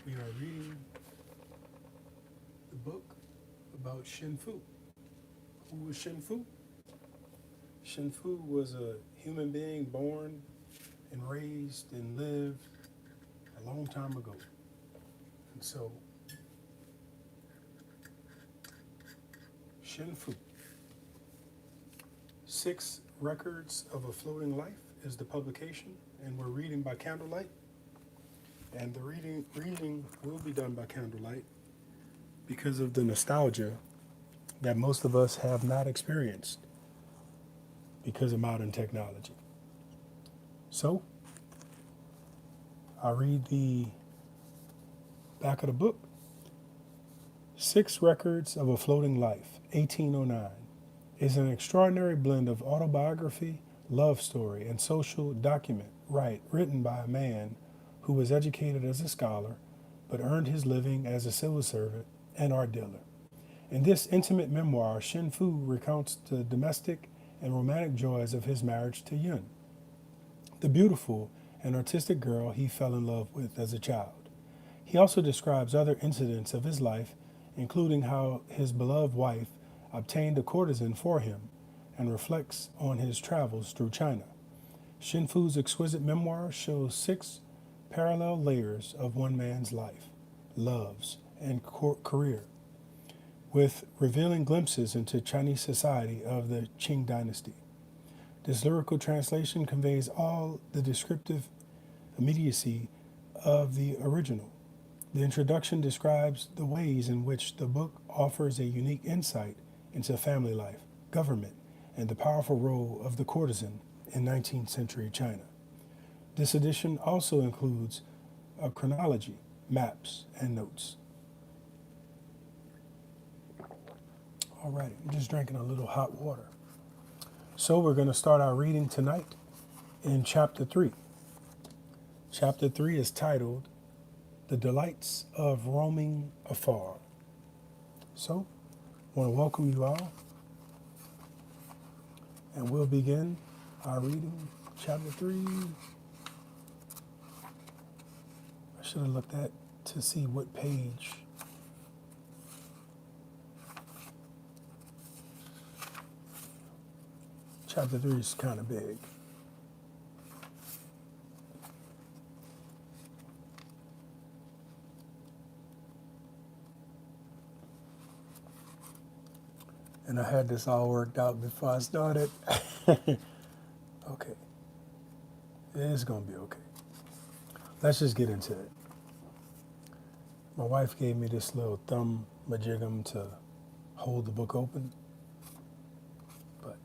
We are reading the book about Shen Fu. Who was Shen Fu? Shen Fu was a human being born and raised and lived a long time ago. And so, Shen Fu, Six Records of a Floating Life is the publication, and we're reading by candlelight. And the reading will be done by candlelight because of the nostalgia that most of us have not experienced because of modern technology. So, I read the back of the book. Six Records of a Floating Life, 1809, is an extraordinary blend of autobiography, love story, and social document written by a man who was educated as a scholar but earned his living as a civil servant and art dealer. In this intimate memoir, Shen Fu recounts the domestic and romantic joys of his marriage to Yun, the beautiful and artistic girl he fell in love with as a child. He also describes other incidents of his life, including how his beloved wife obtained a courtesan for him, and reflects on his travels through China. Shen Fu's exquisite memoir shows six parallel layers of one man's life, loves, and career, with revealing glimpses into Chinese society of the Qing dynasty. This lyrical translation conveys all the descriptive immediacy of the original. The introduction describes the ways in which the book offers a unique insight into family life, government, and the powerful role of the courtesan in 19th century China. This edition also includes a chronology, maps, and notes. All right, I'm just drinking a little hot water. So we're going to start our reading tonight in chapter 3. Chapter 3 is titled The Delights of Roaming Afar. So, I want to welcome you all, and we'll begin our reading, chapter 3. I should have looked at to see what page. Chapter 3 is kind of big. And I had this all worked out before I started. Okay. It's going to be okay. Let's just get into it. My wife gave me this little thumb majigum to hold the book open. But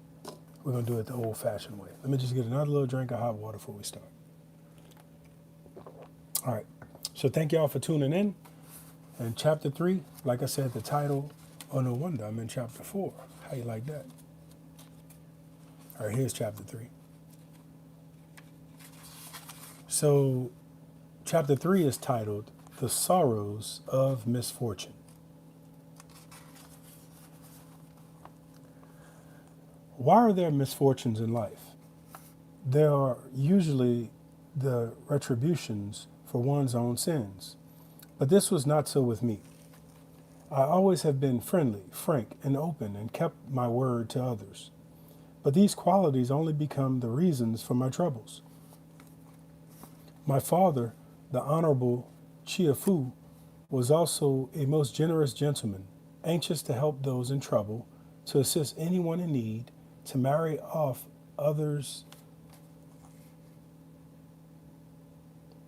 we're going to do it the old-fashioned way. Let me just get another little drink of hot water before we start. All right. So thank y'all for tuning in. And chapter 3, like I said, the title, oh, no wonder I'm in chapter 4. How you like that? All right, here's chapter 3. So, chapter 3 is titled, The Sorrows of Misfortune. Why are there misfortunes in life? There are usually the retributions for one's own sins. But this was not so with me. I always have been friendly, frank, and open, and kept my word to others. But these qualities only become the reasons for my troubles. My father, the Honorable Chia Fu, was also a most generous gentleman, anxious to help those in trouble, to assist anyone in need, to marry off others'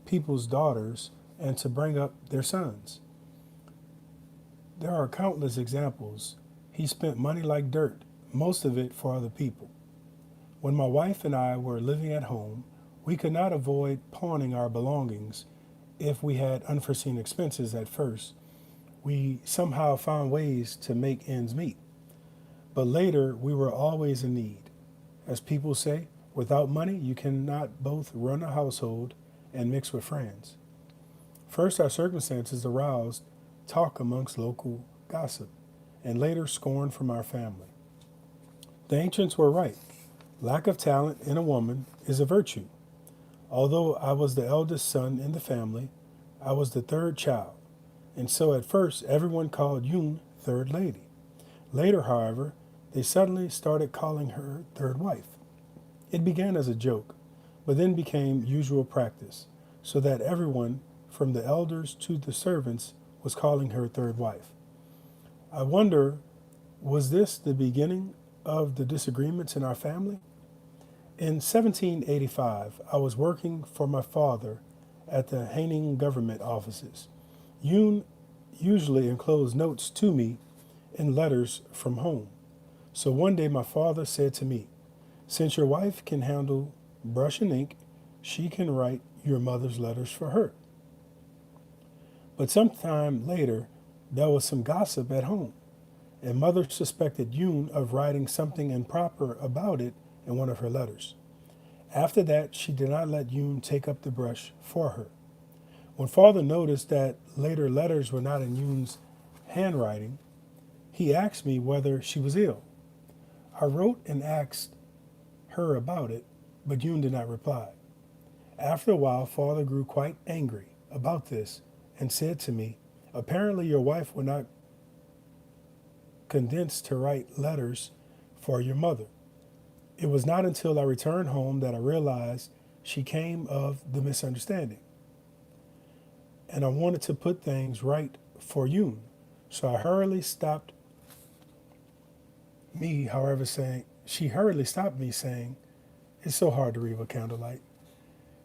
people's daughters, and to bring up their sons. There are countless examples. He spent money like dirt, most of it for other people. When my wife and I were living at home, we could not avoid pawning our belongings if we had unforeseen expenses at first. We somehow found ways to make ends meet. But later, we were always in need. As people say, without money, you cannot both run a household and mix with friends. First, our circumstances aroused talk amongst local gossip, and later scorn from our family. The ancients were right. Lack of talent in a woman is a virtue. Although I was the eldest son in the family, I was the third child, and so at first everyone called Yoon third lady. Later, however, they suddenly started calling her third wife. It began as a joke, but then became usual practice, so that everyone, from the elders to the servants, was calling her third wife. I wonder, was this the beginning of the disagreements in our family? In 1785, I was working for my father at the Haining government offices. Yoon usually enclosed notes to me in letters from home. So one day my father said to me, "Since your wife can handle brush and ink, she can write your mother's letters for her." But sometime later, there was some gossip at home, and mother suspected Yoon of writing something improper about it in one of her letters. After that, she did not let Yoon take up the brush for her. When father noticed that later letters were not in Yoon's handwriting, he asked me whether she was ill. I wrote and asked her about it, but Yoon did not reply. After a while, father grew quite angry about this and said to me, "Apparently your wife will not condense to write letters for your mother." It was not until I returned home that I realized she came of the misunderstanding, and I wanted to put things right for Yoon. So I hurriedly stopped me, however, saying, she hurriedly stopped me saying, "It's so hard to read with candlelight."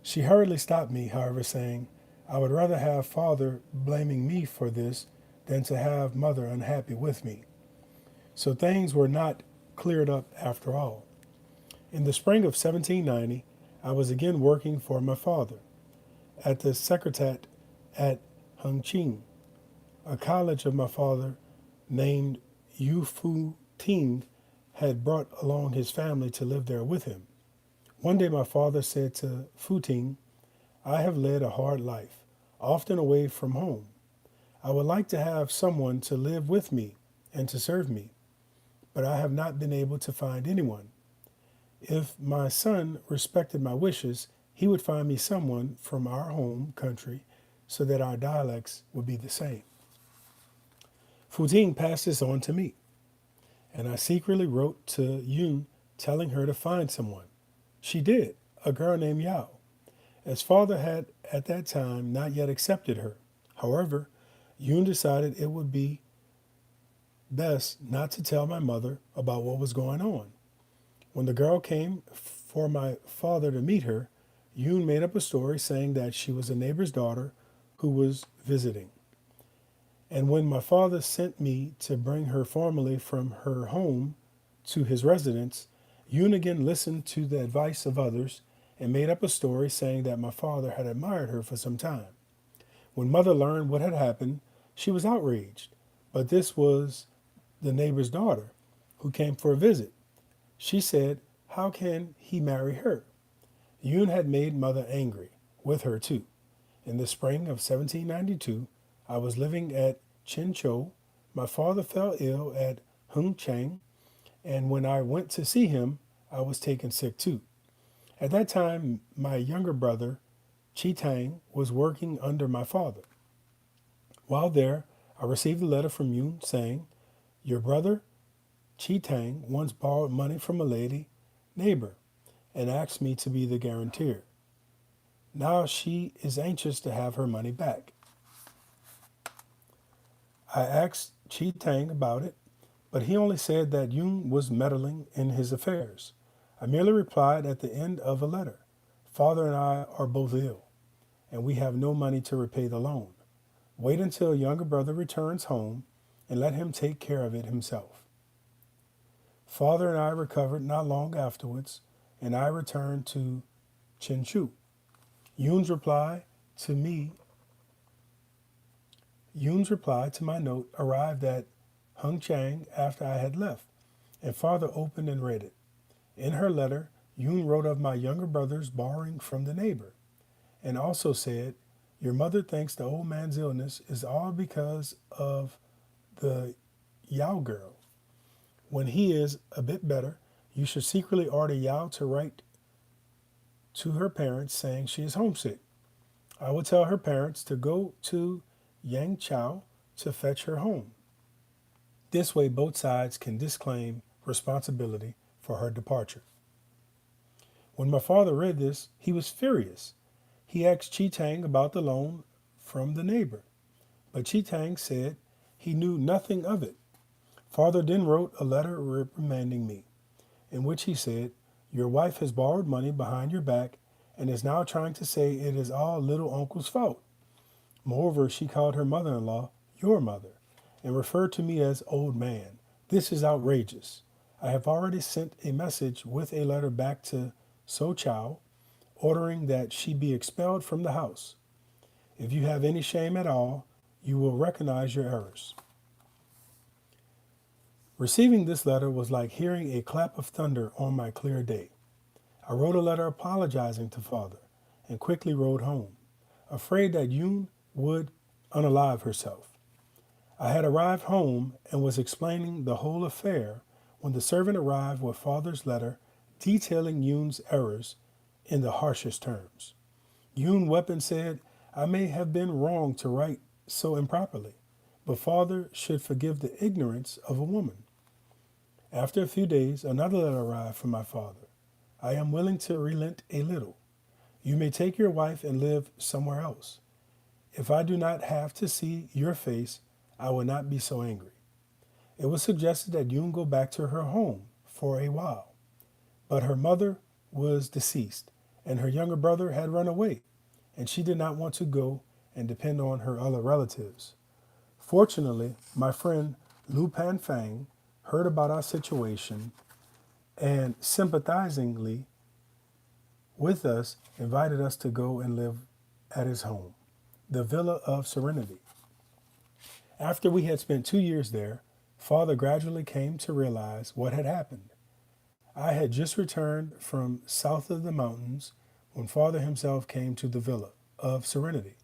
She hurriedly stopped me, however, saying, "I would rather have father blaming me for this than to have mother unhappy with me." So things were not cleared up after all. In the spring of 1790, I was again working for my father at the Secretariat at Hengqin, a college of my father named Yu Fu Ting had brought along his family to live there with him. One day my father said to Fu Ting, "I have led a hard life, often away from home. I would like to have someone to live with me and to serve me, but I have not been able to find anyone. If my son respected my wishes, he would find me someone from our home country so that our dialects would be the same." Fu Ting passed this on to me, and I secretly wrote to Yoon telling her to find someone. She did, a girl named Yao, as father had at that time not yet accepted her. However, Yoon decided it would be best not to tell my mother about what was going on. When the girl came for my father to meet her, Yoon made up a story saying that she was a neighbor's daughter who was visiting. And when my father sent me to bring her formally from her home to his residence, Yoon again listened to the advice of others and made up a story saying that my father had admired her for some time. When mother learned what had happened, she was outraged, but this was the neighbor's daughter who came for a visit. She said, "How can he marry her?" Yoon had made mother angry, with her too. In the spring of 1792, I was living at Chinchou. My father fell ill at Hengchang, and when I went to see him, I was taken sick too. At that time, my younger brother, Chi Tang, was working under my father. While there, I received a letter from Yoon saying, "Your brother, Chi Tang, once borrowed money from a lady neighbor and asked me to be the guarantor. Now she is anxious to have her money back." I asked Chi Tang about it, but he only said that Yoon was meddling in his affairs. I merely replied at the end of a letter, "Father and I are both ill, and we have no money to repay the loan. Wait until younger brother returns home and let him take care of it himself." Father and I recovered not long afterwards, and I returned to Chinchu. Yoon's reply to me, Yoon's reply to my note arrived at Hengchang after I had left, and father opened and read it. In her letter, Yoon wrote of my younger brother's borrowing from the neighbor, and also said, "Your mother thinks the old man's illness is all because of the Yao girl. When he is a bit better, you should secretly order Yao to write to her parents saying she is homesick. I would tell her parents to go to Yangzhou to fetch her home. This way, both sides can disclaim responsibility for her departure. When my father read this, he was furious. He asked Chi Tang about the loan from the neighbor, but Chi Tang said he knew nothing of it. Father then wrote a letter reprimanding me, in which he said, "Your wife has borrowed money behind your back and is now trying to say it is all little uncle's fault. Moreover, she called her mother-in-law your mother and referred to me as old man. This is outrageous. I have already sent a message with a letter back to So Chow ordering that she be expelled from the house. If you have any shame at all, you will recognize your errors." Receiving this letter was like hearing a clap of thunder on my clear day. I wrote a letter apologizing to father and quickly rode home, afraid that Yoon would unalive herself. I had arrived home and was explaining the whole affair when the servant arrived with father's letter detailing Yoon's errors in the harshest terms. Yoon wept and said, "I may have been wrong to write so improperly, but father should forgive the ignorance of a woman." After a few days, another letter arrived from my father. "I am willing to relent a little. You may take your wife and live somewhere else. If I do not have to see your face, I will not be so angry." It was suggested that Yoon go back to her home for a while, but her mother was deceased and her younger brother had run away, and she did not want to go and depend on her other relatives. Fortunately, my friend Lu Pan Fang heard about our situation and sympathizingly with us invited us to go and live at his home, the Villa of Serenity. After we had spent 2 years there, father gradually came to realize what had happened. I had just returned from south of the mountains when father himself came to the Villa of Serenity,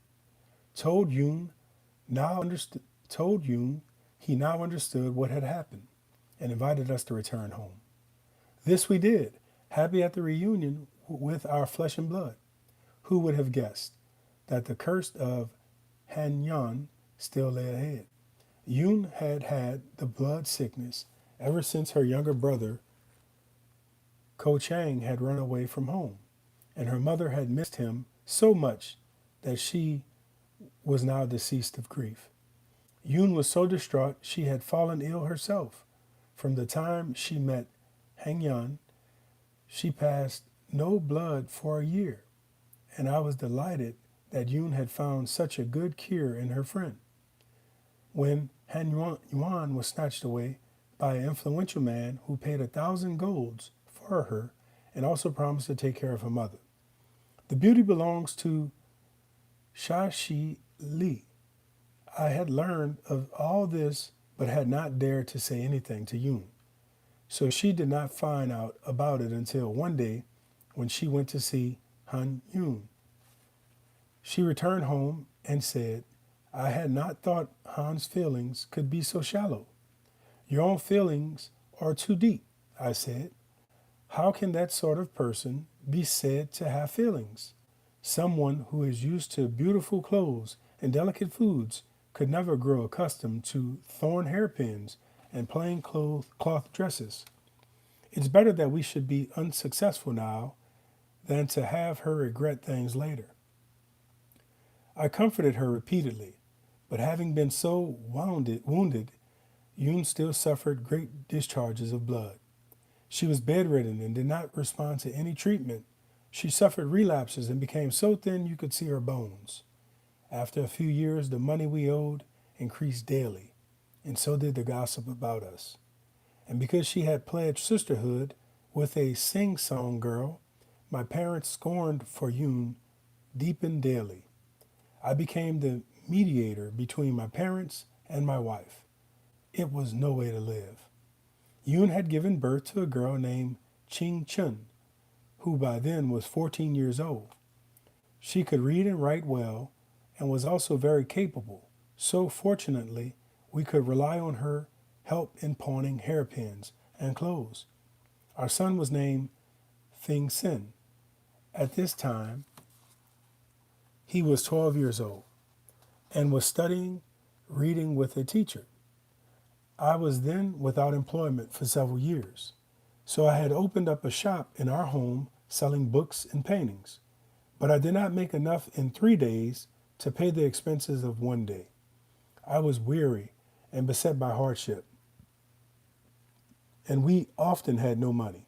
told Yoon now understood told Yoon he now understood what had happened and invited us to return home. This we did, happy at the reunion with our flesh and blood. Who would have guessed that the curse of Hanyan still lay ahead? Yoon had had the blood sickness ever since her younger brother Ko Chang had run away from home, and her mother had missed him so much that she was now deceased of grief. Yoon was so distraught she had fallen ill herself. From the time she met Hangyan, she passed no blood for a year, and I was delighted that Yoon had found such a good cure in her friend. When Han Yuan was snatched away by an influential man who paid 1,000 golds for her and also promised to take care of her mother. The beauty belongs to Shashi Li. I had learned of all this but had not dared to say anything to Yoon. So she did not find out about it until one day when she went to see Han Yoon. She returned home and said, "I had not thought Han's feelings could be so shallow." "Your own feelings are too deep," I said. "How can that sort of person be said to have feelings? Someone who is used to beautiful clothes and delicate foods could never grow accustomed to thorn hairpins and plain cloth dresses. It's better that we should be unsuccessful now than to have her regret things later." I comforted her repeatedly, but having been so wounded, Yoon still suffered great discharges of blood. She was bedridden and did not respond to any treatment. She suffered relapses and became so thin you could see her bones. After a few years, the money we owed increased daily, and so did the gossip about us. And because she had pledged sisterhood with a sing-song girl, my parents' scorn for Yoon deepened daily. I became the mediator between my parents and my wife. It was no way to live. Yoon had given birth to a girl named Ching Chun, who by then was 14 years old. She could read and write well and was also very capable, so fortunately we could rely on her help in pawning hairpins and clothes. Our son was named Fing Sin. At this time, He was 12 years old and was studying reading with a teacher. I was then without employment for several years, so I had opened up a shop in our home selling books and paintings, but I did not make enough in 3 days to pay the expenses of one day. I was weary and beset by hardship, and we often had no money.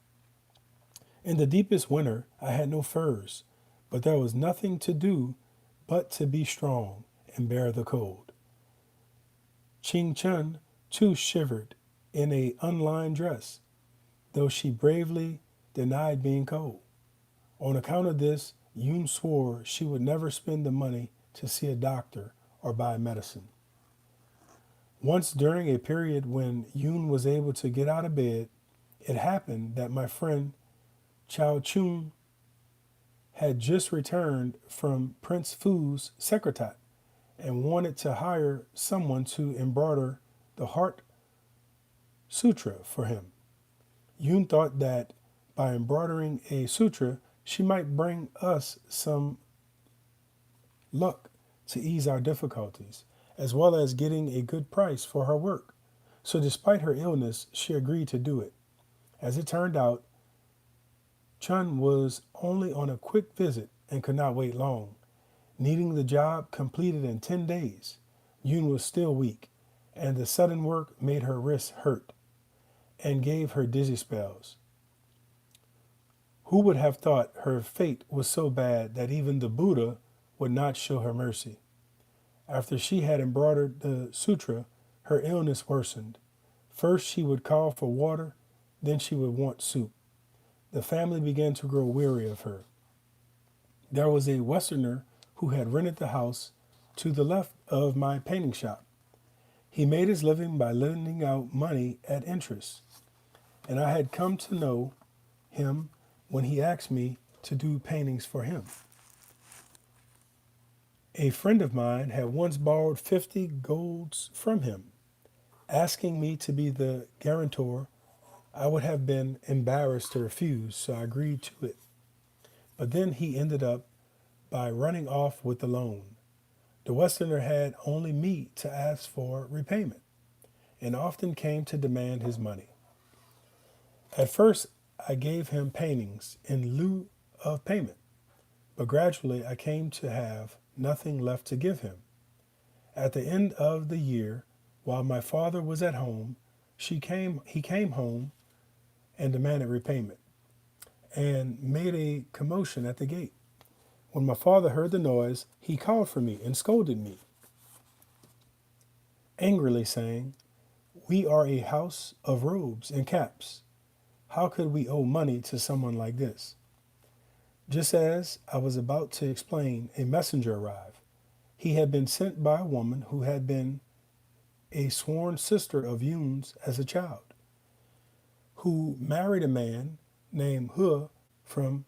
In the deepest winter, I had no furs, but there was nothing to do but to be strong and bear the cold. Ching Chun, too, shivered in a unlined dress, though she bravely denied being cold. On account of this, Yoon swore she would never spend the money to see a doctor or buy medicine. Once during a period when Yoon was able to get out of bed, it happened that my friend Chao Chun had just returned from Prince Fu's secretariat and wanted to hire someone to embroider the Heart Sutra for him. Yoon thought that by embroidering a sutra, she might bring us some luck to ease our difficulties, as well as getting a good price for her work. So despite her illness, she agreed to do it. As it turned out, Chun was only on a quick visit and could not wait long. Needing the job completed in 10 days, Yoon was still weak, and the sudden work made her wrists hurt and gave her dizzy spells. Who would have thought her fate was so bad that even the Buddha would not show her mercy? After she had embroidered the sutra, her illness worsened. First she would call for water, then she would want soup. The family began to grow weary of her. There was a Westerner who had rented the house to the left of my painting shop. He made his living by lending out money at interest, and I had come to know him when he asked me to do paintings for him. A friend of mine had once borrowed 50 golds from him, asking me to be the guarantor. I would have been embarrassed to refuse, so I agreed to it. But then he ended up by running off with the loan. The Westerner had only me to ask for repayment, and often came to demand his money. At first, I gave him paintings in lieu of payment, but gradually I came to have nothing left to give him. At the end of the year, while my father was at home, he came home and demanded repayment, and made a commotion at the gate. When my father heard the noise, he called for me and scolded me, angrily saying, "We are a house of robes and caps. How could we owe money to someone like this?" Just as I was about to explain, a messenger arrived. He had been sent by a woman who had been a sworn sister of Yoon's as a child, who married a man named He from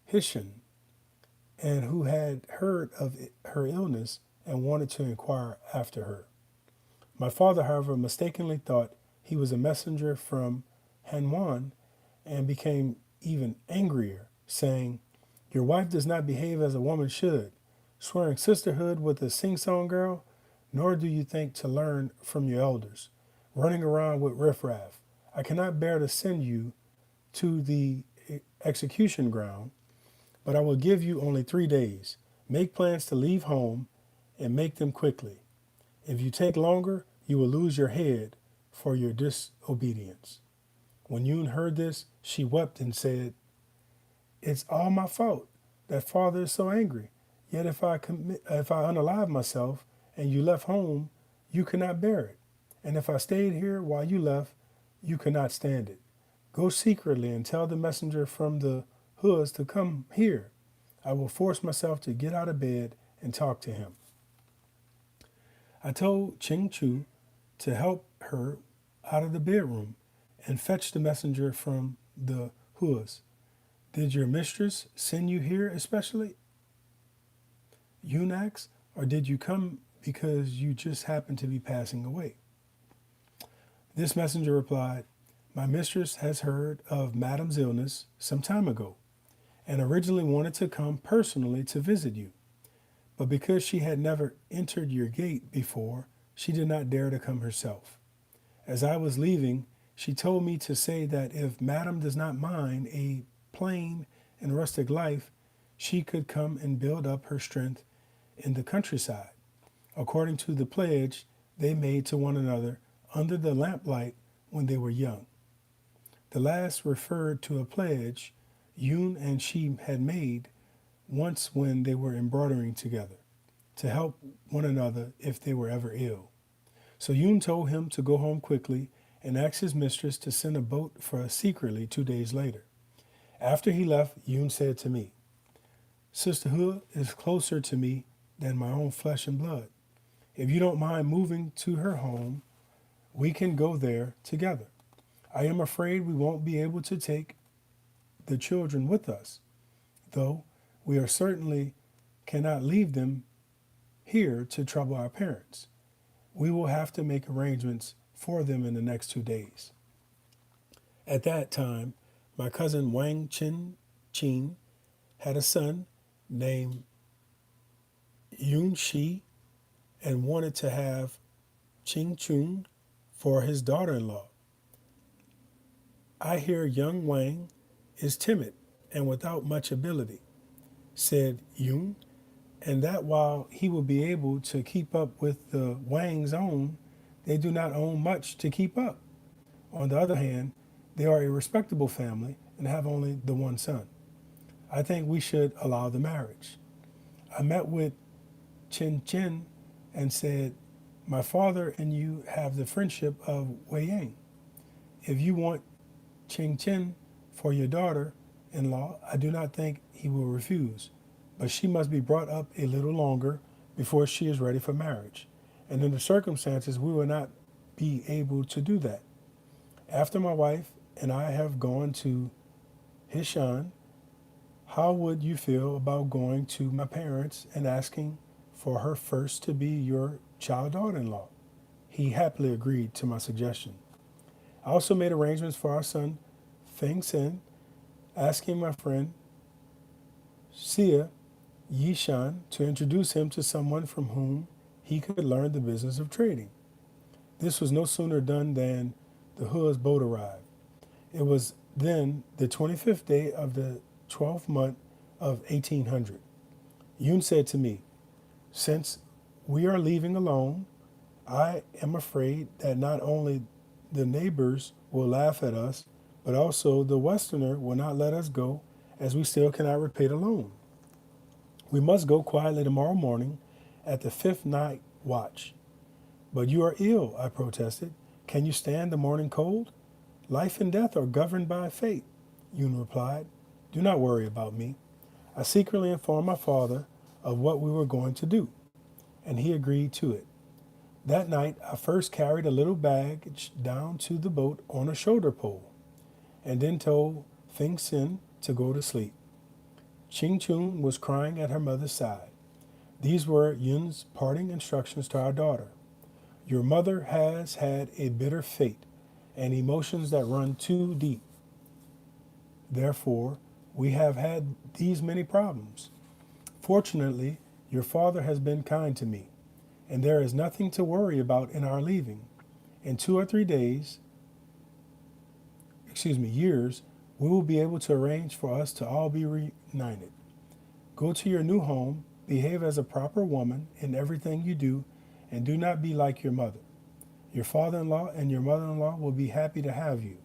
Hishan, and who had heard of her illness and wanted to inquire after her. My father, however, mistakenly thought he was a messenger from Hanwan and became even angrier, saying, "Your wife does not behave as a woman should, swearing sisterhood with a sing-song girl, nor do you think to learn from your elders, running around with riffraff. I cannot bear to send you to the execution ground, but I will give you only 3 days. Make plans to leave home and make them quickly. If you take longer, you will lose your head for your disobedience." When Yoon heard this, she wept and said, "It's all my fault that father is so angry. Yet if I unalive myself and you left home, you could not bear it. And if I stayed here while you left, you could not stand it. Go secretly and tell the messenger from the hoods to come here. I will force myself to get out of bed and talk to him." I told Ching Chu to help her out of the bedroom and fetch the messenger from the hoods. "Did your mistress send you here especially?" Yoon asked, "Or did you come because you just happened to be passing away?" This messenger replied, "My mistress has heard of Madam's illness some time ago, and originally wanted to come personally to visit you. But because she had never entered your gate before, she did not dare to come herself. As I was leaving, she told me to say that if Madame does not mind a plain and rustic life, she could come and build up her strength in the countryside, according to the pledge they made to one another under the lamplight when they were young. The last referred to a pledge Yoon and she had made once when they were embroidering together, to help one another if they were ever ill. So Yoon told him to go home quickly and asked his mistress to send a boat for us secretly 2 days later. After he left, Yoon said to me, "Sisterhood is closer to me than my own flesh and blood. If you don't mind moving to her home, we can go there together. I am afraid we won't be able to take the children with us, though we are certainly cannot leave them here to trouble our parents. We will have to make arrangements for them in the next 2 days." At that time, my cousin Wang Chin had a son named Yun Shi and wanted to have Ching Chun for his daughter-in-law. "I hear young Wang is timid and without much ability," said Yun, "and that while he will be able to keep up with the Wang's own, they do not own much to keep up. On the other hand, they are a respectable family and have only the one son. I think we should allow the marriage." I met with Chen and said, "My father and you have the friendship of Wei Yang. If you want Chen for your daughter-in-law, I do not think he will refuse, but she must be brought up a little longer before she is ready for marriage, and in the circumstances we will not be able to do that. After my wife and I have gone to Hishan, how would you feel about going to my parents and asking for her first to be your child daughter-in-law?" He happily agreed to my suggestion. I also made arrangements for our son Feng Sen, asking my friend Xia Yishan to introduce him to someone from whom he could learn the business of trading. This was no sooner done than the Hua's boat arrived. It was then the 25th day of the 12th month of 1800. Yun said to me, "Since we are leaving alone, I am afraid that not only the neighbors will laugh at us, but also the Westerner will not let us go, as we still cannot repay the loan. We must go quietly tomorrow morning at the 5th night watch." "But you are ill," I protested. "Can you stand the morning cold?" "Life and death are governed by fate," Yun replied. "Do not worry about me." I secretly informed my father of what we were going to do, and he agreed to it. That night, I first carried a little baggage down to the boat on a shoulder pole, and then told Feng Sin to go to sleep. Ching Chun was crying at her mother's side. These were Yun's parting instructions to our daughter. "Your mother has had a bitter fate and emotions that run too deep. Therefore, we have had these many problems. Fortunately, your father has been kind to me, and there is nothing to worry about in our leaving. In 2 or 3 years, we will be able to arrange for us to all be reunited. Go to your new home, behave as a proper woman in everything you do, and do not be like your mother. Your father-in-law and your mother-in-law will be happy to have you,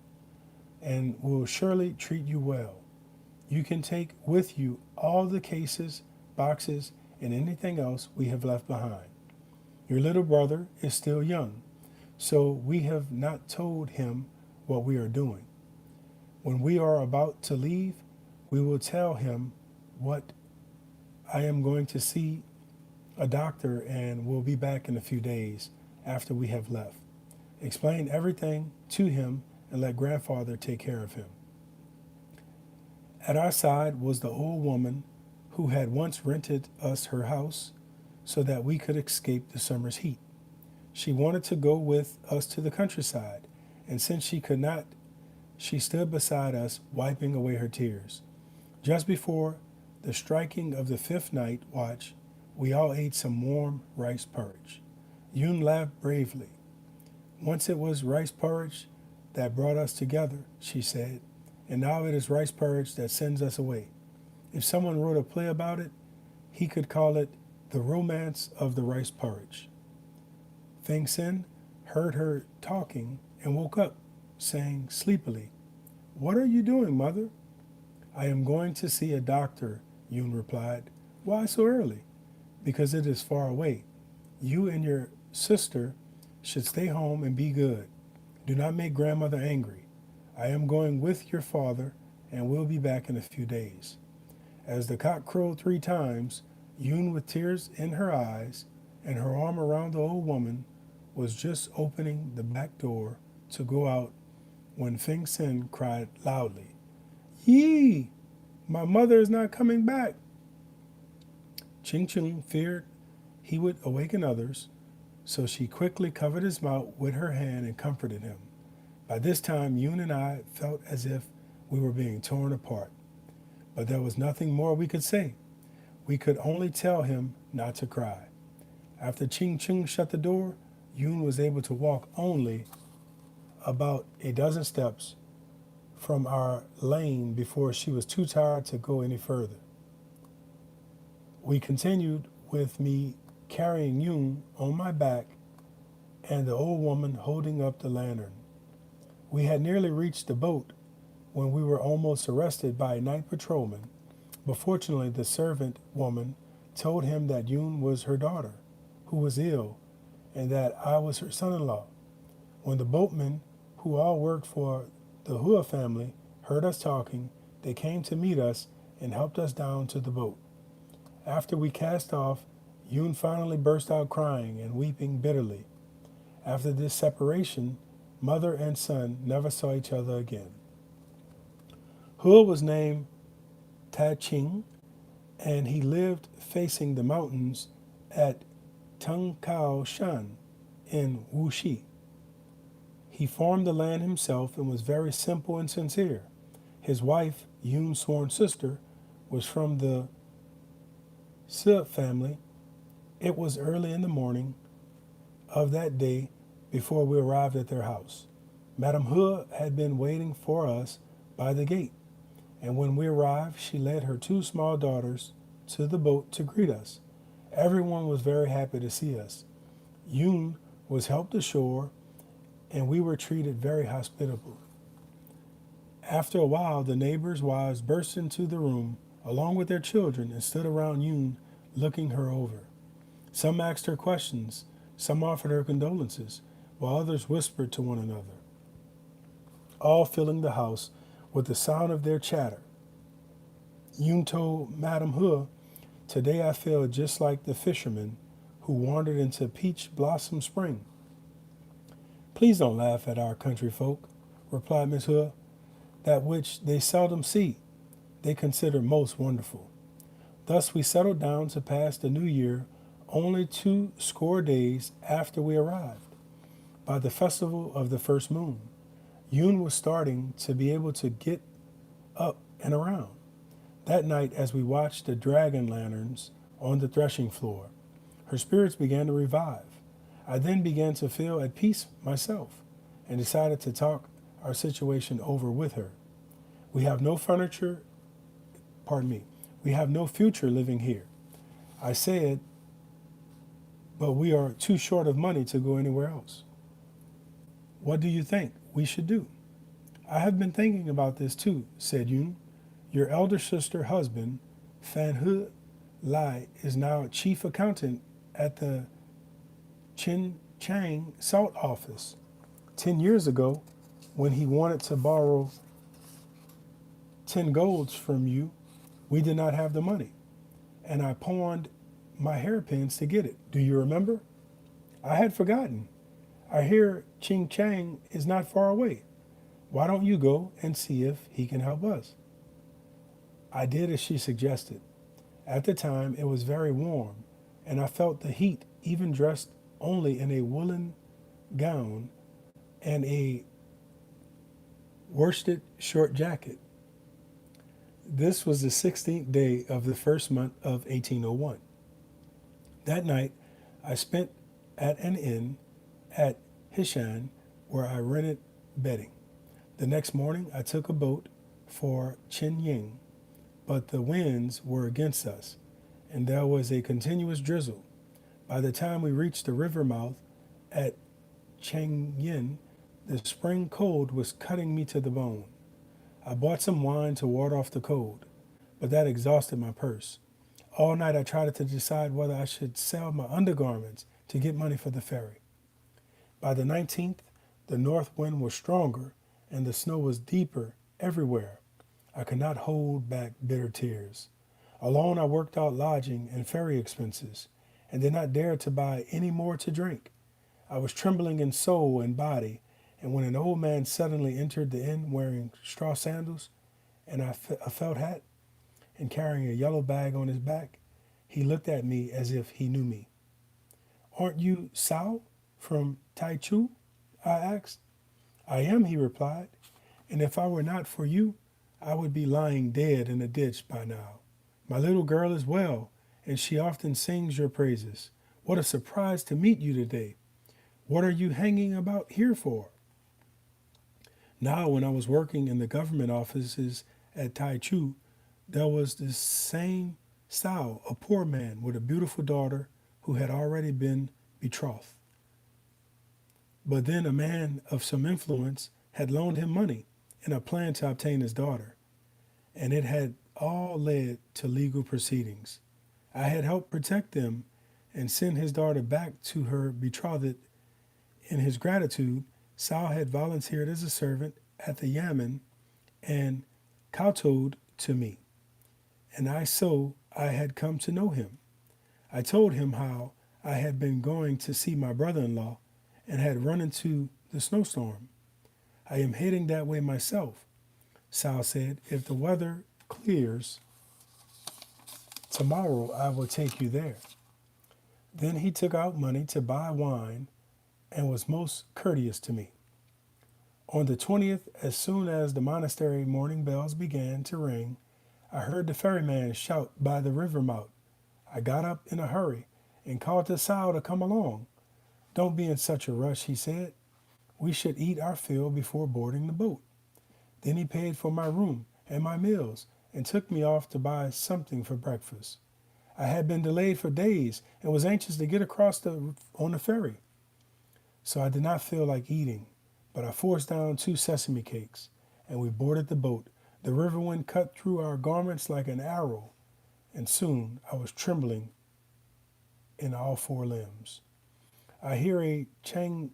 and will surely treat you well. You can take with you all the cases, boxes, and anything else we have left behind. Your little brother is still young, so we have not told him what we are doing. When we are about to leave, we will tell him what I am going to see a doctor and will be back in a few days after we have left. Explain everything to him and let grandfather take care of him." At our side was the old woman who had once rented us her house so that we could escape the summer's heat. She wanted to go with us to the countryside, and since she could not, she stood beside us, wiping away her tears. Just before the striking of the 5th night watch, We all ate some warm rice porridge. Yun laughed bravely. Once it was rice porridge that brought us together, she said, and now it is rice porridge that sends us away. If someone wrote a play about it, he could call it The Romance of the Rice Porridge. Feng Sen heard her talking and woke up, saying sleepily, "What are you doing, mother?" "I am going to see a doctor," Yun replied. "Why so early?" "Because it is far away. You and your sister should stay home and be good. Do not make grandmother angry. I am going with your father and will be back in a few days." As the cock crowed 3 times, Yun, with tears in her eyes and her arm around the old woman, was just opening the back door to go out when Feng Sen cried loudly, "Yi! My mother is not coming back." Ching Chung feared he would awaken others, so she quickly covered his mouth with her hand and comforted him. By this time, Yun and I felt as if we were being torn apart, but there was nothing more we could say. We could only tell him not to cry. After Ching Chung shut the door, Yun was able to walk only about a dozen steps from our lane before she was too tired to go any further. We continued with me carrying Yun on my back and the old woman holding up the lantern. We had nearly reached the boat when we were almost arrested by a night patrolman, but fortunately the servant woman told him that Yun was her daughter, who was ill, and that I was her son-in-law. When the boatmen, who all worked for the Hua family, heard us talking, they came to meet us and helped us down to the boat. After we cast off, Yun finally burst out crying and weeping bitterly. After this separation, mother and son never saw each other again. Hua was named Ta Ching, and he lived facing the mountains at Tung Kao Shan in Wuxi. He farmed the land himself and was very simple and sincere. His wife, Yun's sworn sister, was from the Si family. It was early in the morning of that day before we arrived at their house. Madame Hua had been waiting for us by the gate, and when we arrived, she led her 2 small daughters to the boat to greet us. Everyone was very happy to see us. Yun was helped ashore, and we were treated very hospitably. After a while, the neighbors' wives burst into the room along with their children and stood around Yun, looking her over. Some asked her questions, some offered her condolences, while others whispered to one another, all filling the house with the sound of their chatter. Yun told Madame Hua, "Today I feel just like the fishermen who wandered into Peach Blossom Spring." "Please don't laugh at our country folk," replied Miss Hua. "That which they seldom see, they consider most wonderful." Thus we settled down to pass the new year only 20 days after we arrived. By the festival of the first moon, Yun was starting to be able to get up and around. That night, as we watched the dragon lanterns on the threshing floor, her spirits began to revive. I then began to feel at peace myself and decided to talk our situation over with her. We have no future living here," I said, "but we are too short of money to go anywhere else. What do you think we should do?" "I have been thinking about this too," said Yun. "Your elder sister husband, Fan He Lai, is now chief accountant at the Chin Chang Salt Office. 10 years ago, when he wanted to borrow 10 golds from you, we did not have the money, and I pawned my hairpins to get it. Do you remember?" "I had forgotten. I hear Ching Chang is not far away. Why don't you go and see if he can help us?" I did as she suggested. At the time, it was very warm, and I felt the heat, even dressed only in a woolen gown and a worsted short jacket. This was the 16th day of the first month of 1801. That night, I spent at an inn at Hishan where I rented bedding. The next morning, I took a boat for Chen, but the winds were against us, and there was a continuous drizzle. By the time we reached the river mouth at Changyin, the spring cold was cutting me to the bone. I bought some wine to ward off the cold, but that exhausted my purse. All night I tried to decide whether I should sell my undergarments to get money for the ferry. By the 19th, the north wind was stronger and the snow was deeper everywhere. I could not hold back bitter tears. Alone, I worked out lodging and ferry expenses and did not dare to buy any more to drink. I was trembling in soul and body, and when an old man suddenly entered the inn wearing straw sandals and a felt hat and carrying a yellow bag on his back, he looked at me as if he knew me. "Aren't you Sao from Taichu?" I asked. "I am," he replied, "and if I were not for you, I would be lying dead in a ditch by now. My little girl is well, and she often sings your praises. What a surprise to meet you today. What are you hanging about here for?" Now, when I was working in the government offices at Taichu, there was this same Sao, a poor man with a beautiful daughter who had already been betrothed. But then a man of some influence had loaned him money in a plan to obtain his daughter, and it had all led to legal proceedings. I had helped protect them and send his daughter back to her betrothed. In his gratitude, Sao had volunteered as a servant at the Yamen and kowtowed to me, and I had come to know him. I told him how I had been going to see my brother-in-law and had run into the snowstorm. "I am heading that way myself," Sao said. "If the weather clears tomorrow, I will take you there." Then he took out money to buy wine and was most courteous to me. On the 20th, as soon as the monastery morning bells began to ring, I heard the ferryman shout by the river mouth. I got up in a hurry and called to Sao to come along. "Don't be in such a rush," he said. "We should eat our fill before boarding the boat." Then he paid for my room and my meals and took me off to buy something for breakfast. I had been delayed for days and was anxious to get across on the ferry, so I did not feel like eating, but I forced down 2 sesame cakes, and we boarded the boat. The river wind cut through our garments like an arrow, and soon I was trembling in all 4 limbs. "I hear a Chang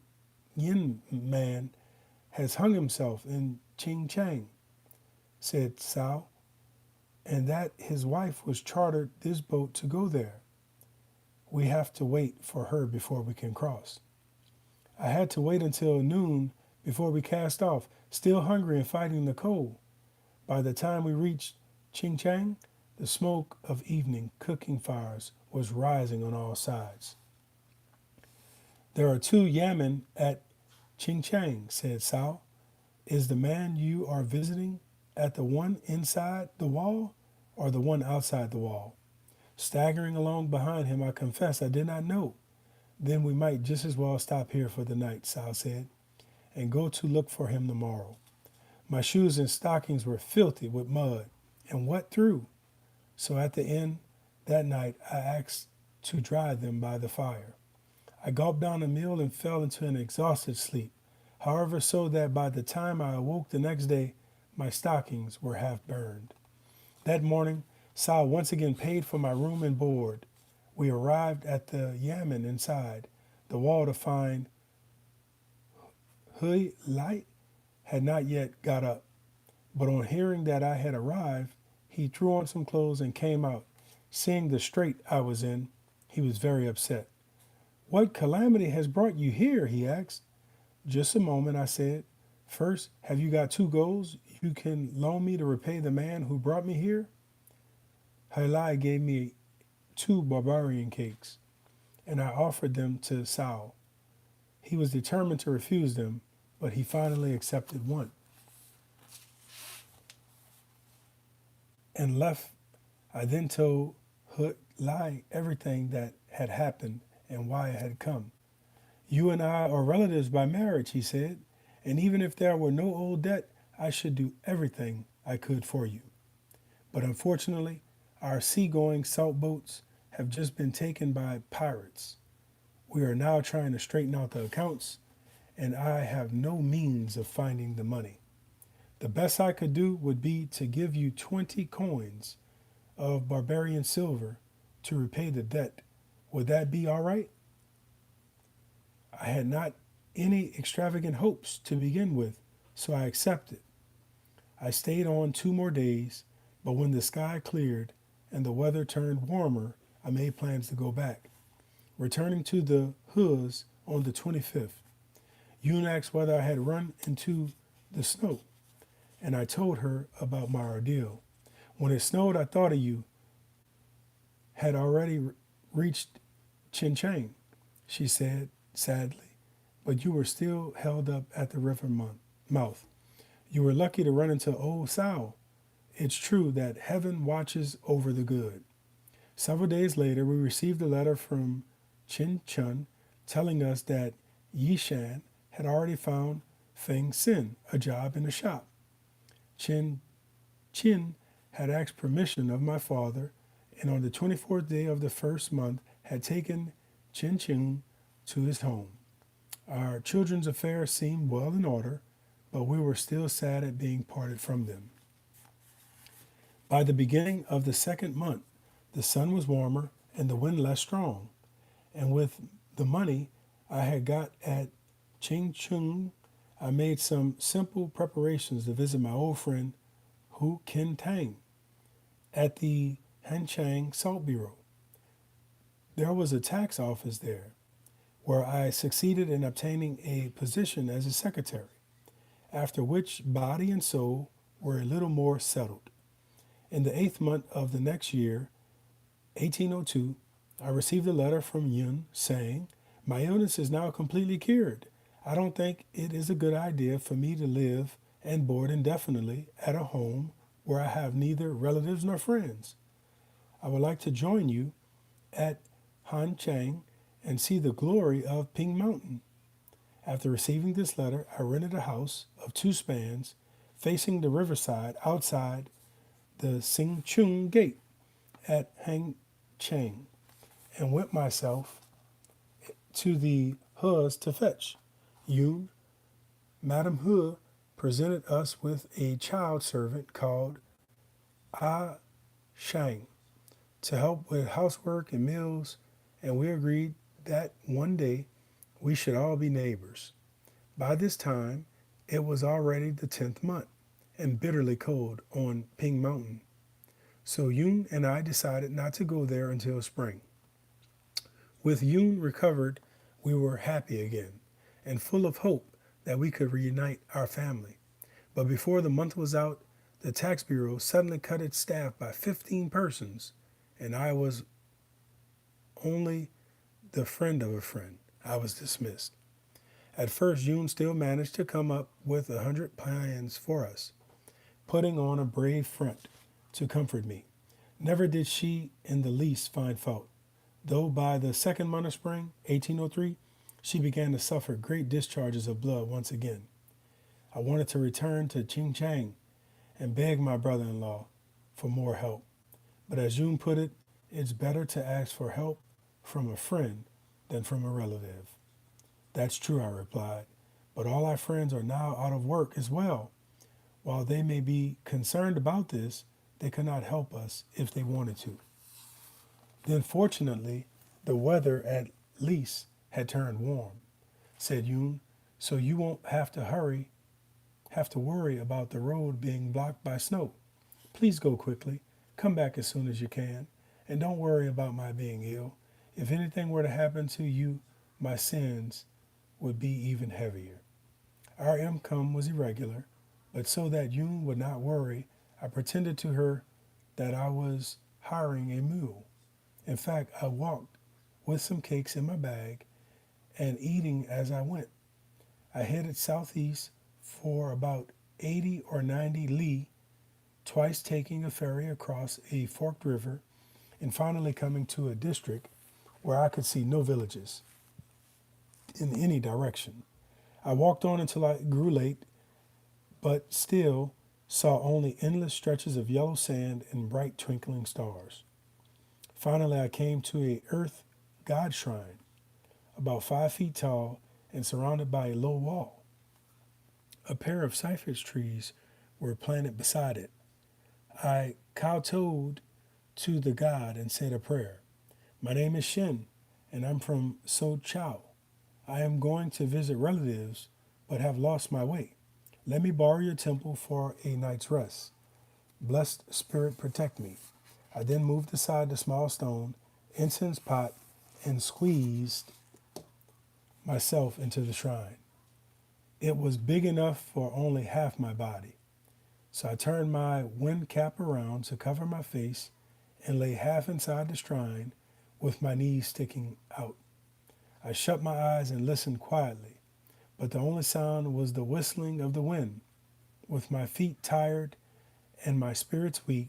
Yin man has hung himself in Ching Chang," said Sao, "and that his wife was chartered this boat to go there. We have to wait for her before we can cross." I had to wait until noon before we cast off, still hungry and fighting the cold. By the time we reached Ching Chang, the smoke of evening cooking fires was rising on all sides. "There are 2 yamen at Ching Chang," said Sao. "Is the man you are visiting at the one inside the wall or the one outside the wall?" Staggering along behind him, I confessed I did not know. "Then we might just as well stop here for the night," Sao said, "and go to look for him tomorrow." My shoes and stockings were filthy with mud and wet through, so at the inn that night I asked to dry them by the fire. I gulped down a meal and fell into an exhausted sleep, however, so that by the time I awoke the next day, my stockings were half burned. That morning, Sao once again paid for my room and board. We arrived at the yamen inside. The wall to find Hui Light had not yet got up, but on hearing that I had arrived, he threw on some clothes and came out. Seeing the strait I was in, he was very upset. "What calamity has brought you here?" he asked. "Just a moment," I said. "First, have you got 2 goals you can loan me to repay the man who brought me here?" Halai gave me 2 barbarian cakes, and I offered them to Sao. He was determined to refuse them, but he finally accepted one and left. I then told Halai everything that had happened and why it had come. You and I are relatives by marriage, he said, and even if there were no old debt, I should do everything I could for you. But unfortunately, our seagoing salt boats have just been taken by pirates. We are now trying to straighten out the accounts, and I have no means of finding the money. The best I could do would be to give you 20 coins of barbarian silver to repay the debt. Would that be all right? I had not any extravagant hopes to begin with, so I accepted. I stayed on 2 more days, but when the sky cleared and the weather turned warmer, I made plans to go back. Returning to the Huz on the 25th, Yoon asked whether I had run into the snow, and I told her about my ordeal. When it snowed, I thought of you. Had already reached Chang, she said sadly, but you were still held up at the river mouth. You were lucky to run into old Sao. It's true that heaven watches over the good. Several days later, we received a letter from Chin Chun telling us that Yi Shan had already found Feng Sin a job in a shop. Chin had asked permission of my father, and on the 24th day of the first month had taken Chin to his home. Our children's affairs seemed well in order, but we were still sad at being parted from them. By the beginning of the second month, the sun was warmer and the wind less strong, and with the money I had got at Ching, I made some simple preparations to visit my old friend Hu Kin Tang at the Hanchang Salt Bureau. There was a tax office there where I succeeded in obtaining a position as a secretary, after which body and soul were a little more settled. In the 8th month of the next year, 1802, I received a letter from Yun saying, "My illness is now completely cured. I don't think it is a good idea for me to live and board indefinitely at a home where I have neither relatives nor friends. I would like to join you at Hanchang and see the glory of Ping Mountain." After receiving this letter, I rented a house of 2 spans facing the riverside outside the Xingchun Gate at Hangchang and went myself to the Huz to fetch. Yun, Madame He presented us with a child servant called Ah Shang to help with housework and meals, and we agreed that one day we should all be neighbors. By this time, it was already the 10th month and bitterly cold on Ping Mountain. So Yun and I decided not to go there until spring. With Yun recovered, we were happy again and full of hope that we could reunite our family. But before the month was out, the tax bureau suddenly cut its staff by 15 persons, and I was only the friend of a friend. I was dismissed. At first, Yun still managed to come up with 100 plans for us, putting on a brave front to comfort me. Never did she in the least find fault, though by the 2nd month of spring, 1803, she began to suffer great discharges of blood once again. I wanted to return to Ching and beg my brother-in-law for more help. But as Yun put it, it's better to ask for help from a friend than from a relative. That's true, I replied, but all our friends are now out of work as well. While they may be concerned about this, they could not help us if they wanted to. Then fortunately, the weather at least had turned warm, said Yun, so you won't have to worry about the road being blocked by snow. Please go quickly, come back as soon as you can, and don't worry about my being ill. If anything were to happen to you, my sins would be even heavier. Our income was irregular, but so that Yun would not worry, I pretended to her that I was hiring a mule. In fact, I walked with some cakes in my bag and eating as I went. I headed southeast for about 80 or 90 li, twice taking a ferry across a forked river and finally coming to a district where I could see no villages in any direction. I walked on until I grew late, but still saw only endless stretches of yellow sand and bright twinkling stars. Finally, I came to a earth god shrine, about 5 feet tall and surrounded by a low wall. A pair of cypress trees were planted beside it. I kowtowed to the god and said a prayer. My name is Shen, and I'm from So Chow. I am going to visit relatives, but have lost my way. Let me borrow your temple for a night's rest. Blessed Spirit, protect me. I then moved aside the small stone, incense pot, and squeezed myself into the shrine. It was big enough for only half my body. So I turned my wind cap around to cover my face and lay half inside the shrine with my knees sticking out. I shut my eyes and listened quietly, but the only sound was the whistling of the wind. With my feet tired and my spirits weak,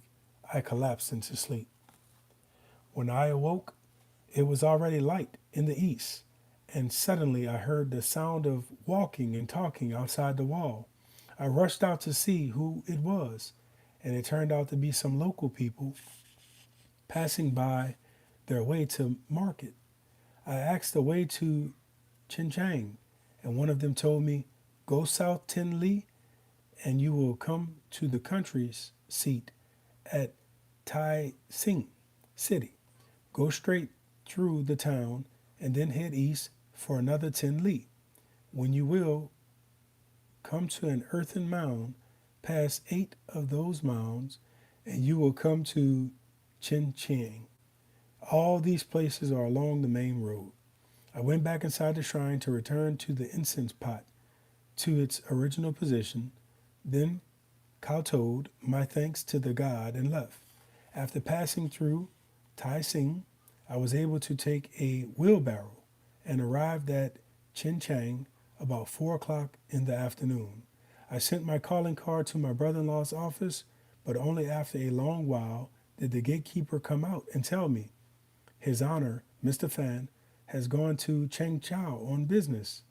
I collapsed into sleep. When I awoke, it was already light in the east, and suddenly I heard the sound of walking and talking outside the wall. I rushed out to see who it was, and it turned out to be some local people passing by their way to market. I asked the way to Chang, and one of them told me, "Go south 10 li, and you will come to the country's seat at Tai Sing City. Go straight through the town, and then head east for another 10 li. When you will come to an earthen mound, pass 8 of those mounds, and you will come to Chiang. All these places are along the main road." I went back inside the shrine to return to the incense pot to its original position, then kowtowed my thanks to the god and left. After passing through Tai Sing, I was able to take a wheelbarrow and arrived at Chang about 4 o'clock in the afternoon. I sent my calling card to my brother-in-law's office, but only after a long while did the gatekeeper come out and tell me, "His Honor, Mr. Fan, has gone to Chang Chow on business."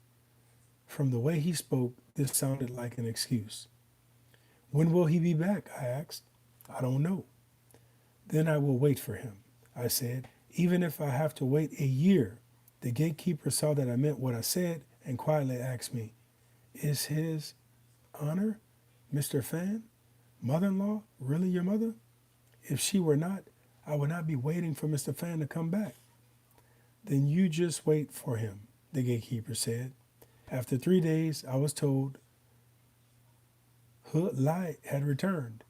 From the way he spoke, this sounded like an excuse. "When will he be back?" I asked. "I don't know." "Then I will wait for him," I said, "even if I have to wait a year." The gatekeeper saw that I meant what I said and quietly asked me, "Is His Honor, Mr. Fan, mother-in-law, really your mother? If she were not, I would not be waiting for Mr. Fan to come back." "Then you just wait for him," the gatekeeper said. After 3 days, I was told He Lai had returned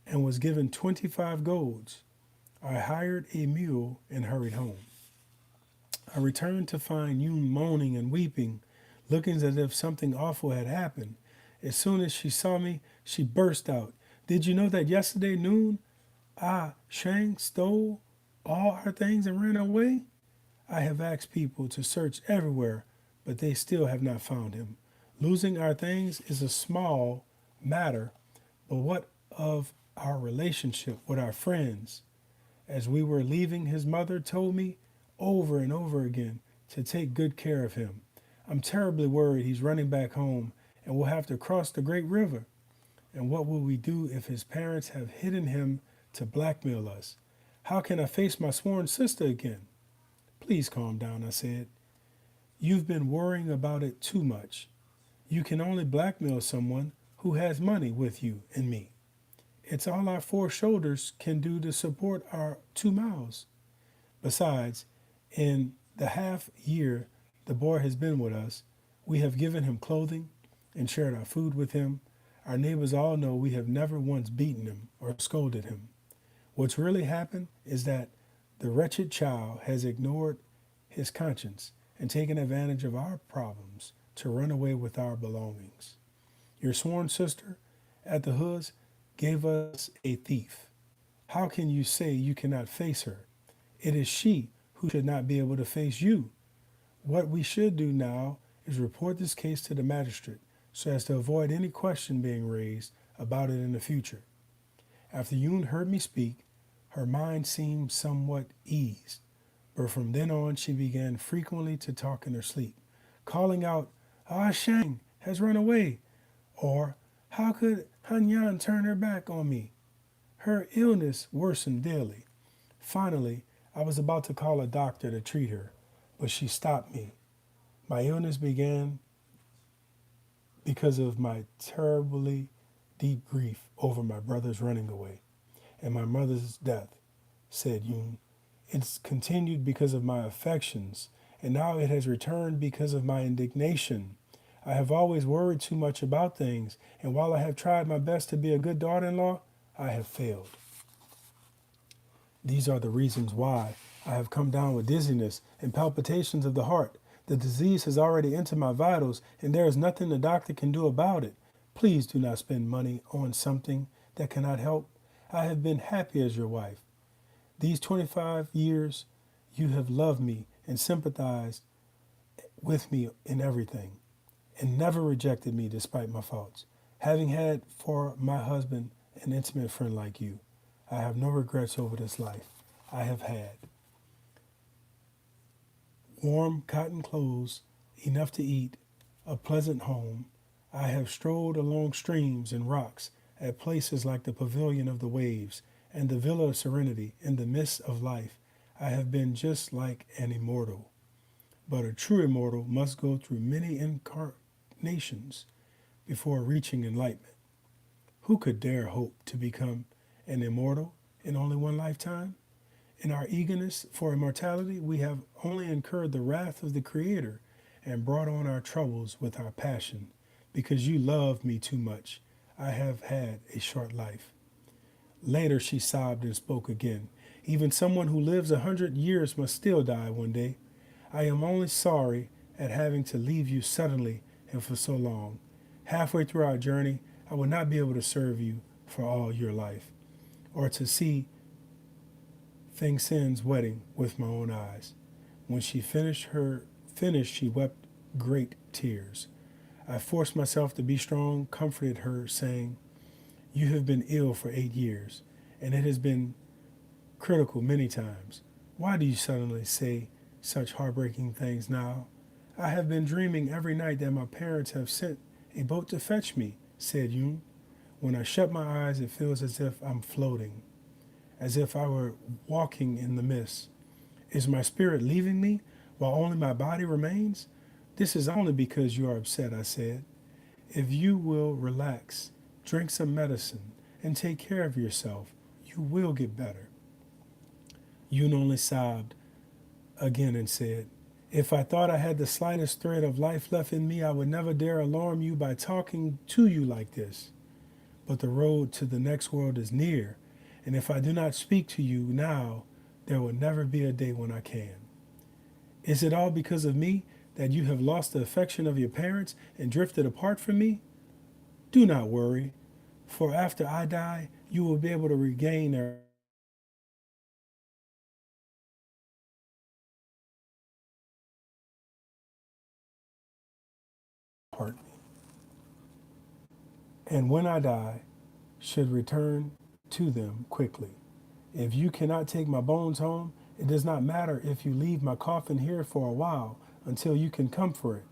and was given 25 golds. I hired a mule and hurried home. I returned to find Yoon moaning and weeping, looking as if something awful had happened. As soon as she saw me, she burst out, "Did you know that yesterday noon, Shang stole all our things and ran away? I have asked people to search everywhere, but they still have not found him. Losing our things is a small matter, but what of our relationship with our friends? As we were leaving, his mother told me over and over again to take good care of him. I'm terribly worried he's running back home and will have to cross the great river. And what will we do if his parents have hidden him to blackmail us? How can I face my sworn sister again?" "Please calm down," I said. "You've been worrying about it too much. You can only blackmail someone who has money with you and me. It's all our 4 shoulders can do to support our 2 mouths. Besides, in the half year the boy has been with us, we have given him clothing and shared our food with him. Our neighbors all know we have never once beaten him or scolded him. What's really happened is that the wretched child has ignored his conscience and taken advantage of our problems to run away with our belongings. Your sworn sister at the hoods gave us a thief. How can you say you cannot face her? It is she who should not be able to face you. What we should do now is report this case to the magistrate so as to avoid any question being raised about it in the future." After Yoon heard me speak, her mind seemed somewhat eased, But from then on, she began frequently to talk in her sleep, calling out, "Ah Shang has run away," or "How could Hanyan turn her back on me?" Her illness worsened daily. Finally, I was about to call a doctor to treat her, but she stopped me. My illness began because of my terribly deep grief over my brother's running away and my mother's death, said Yoon. It's continued because of my affections, and now it has returned because of my indignation. I have always worried too much about things, and while I have tried my best to be a good daughter in law, I have failed. These are the reasons why I have come down with dizziness and palpitations of the heart. The disease has already entered my vitals, and there is nothing the doctor can do about it. Please do not spend money on something that cannot help. I have been happy as your wife. These 25 years, you have loved me and sympathized with me in everything, and never rejected me despite my faults. Having had for my husband an intimate friend like you, I have no regrets over this life I have had. Warm cotton clothes, enough to eat, a pleasant home. I have strolled along streams and rocks at places like the Pavilion of the Waves and the Villa of Serenity in the midst of life. I have been just like an immortal. But a true immortal must go through many incarnations before reaching enlightenment. Who could dare hope to become an immortal in only one lifetime? In our eagerness for immortality, we have only incurred the wrath of the Creator and brought on our troubles with our passion. Because you love me too much, I have had a short life. Later she sobbed and spoke again. Even someone who lives 100 years must still die one day. I am only sorry at having to leave you suddenly and for so long. Halfway through our journey, I will not be able to serve you for all your life, or to see Feng Sin's wedding with my own eyes. When she finished, she wept great tears. I forced myself to be strong, comforted her, saying, "You have been ill for 8 years, and it has been critical many times. Why do you suddenly say such heartbreaking things now? I have been dreaming every night that my parents have sent a boat to fetch me," said Yoon. "When I shut my eyes, it feels as if I'm floating, as if I were walking in the mist. Is my spirit leaving me while only my body remains? This is only because you are upset," I said. "If you will relax, drink some medicine, and take care of yourself, you will get better." Yoon only sobbed again and said, "If I thought I had the slightest thread of life left in me, I would never dare alarm you by talking to you like this. But the road to the next world is near, and if I do not speak to you now, there will never be a day when I can. Is it all because of me that you have lost the affection of your parents and drifted apart from me? Do not worry, for after I die, you will be able to regain their heart. And when I die, should return to them quickly. If you cannot take my bones home, it does not matter if you leave my coffin here for a while until you can come for it.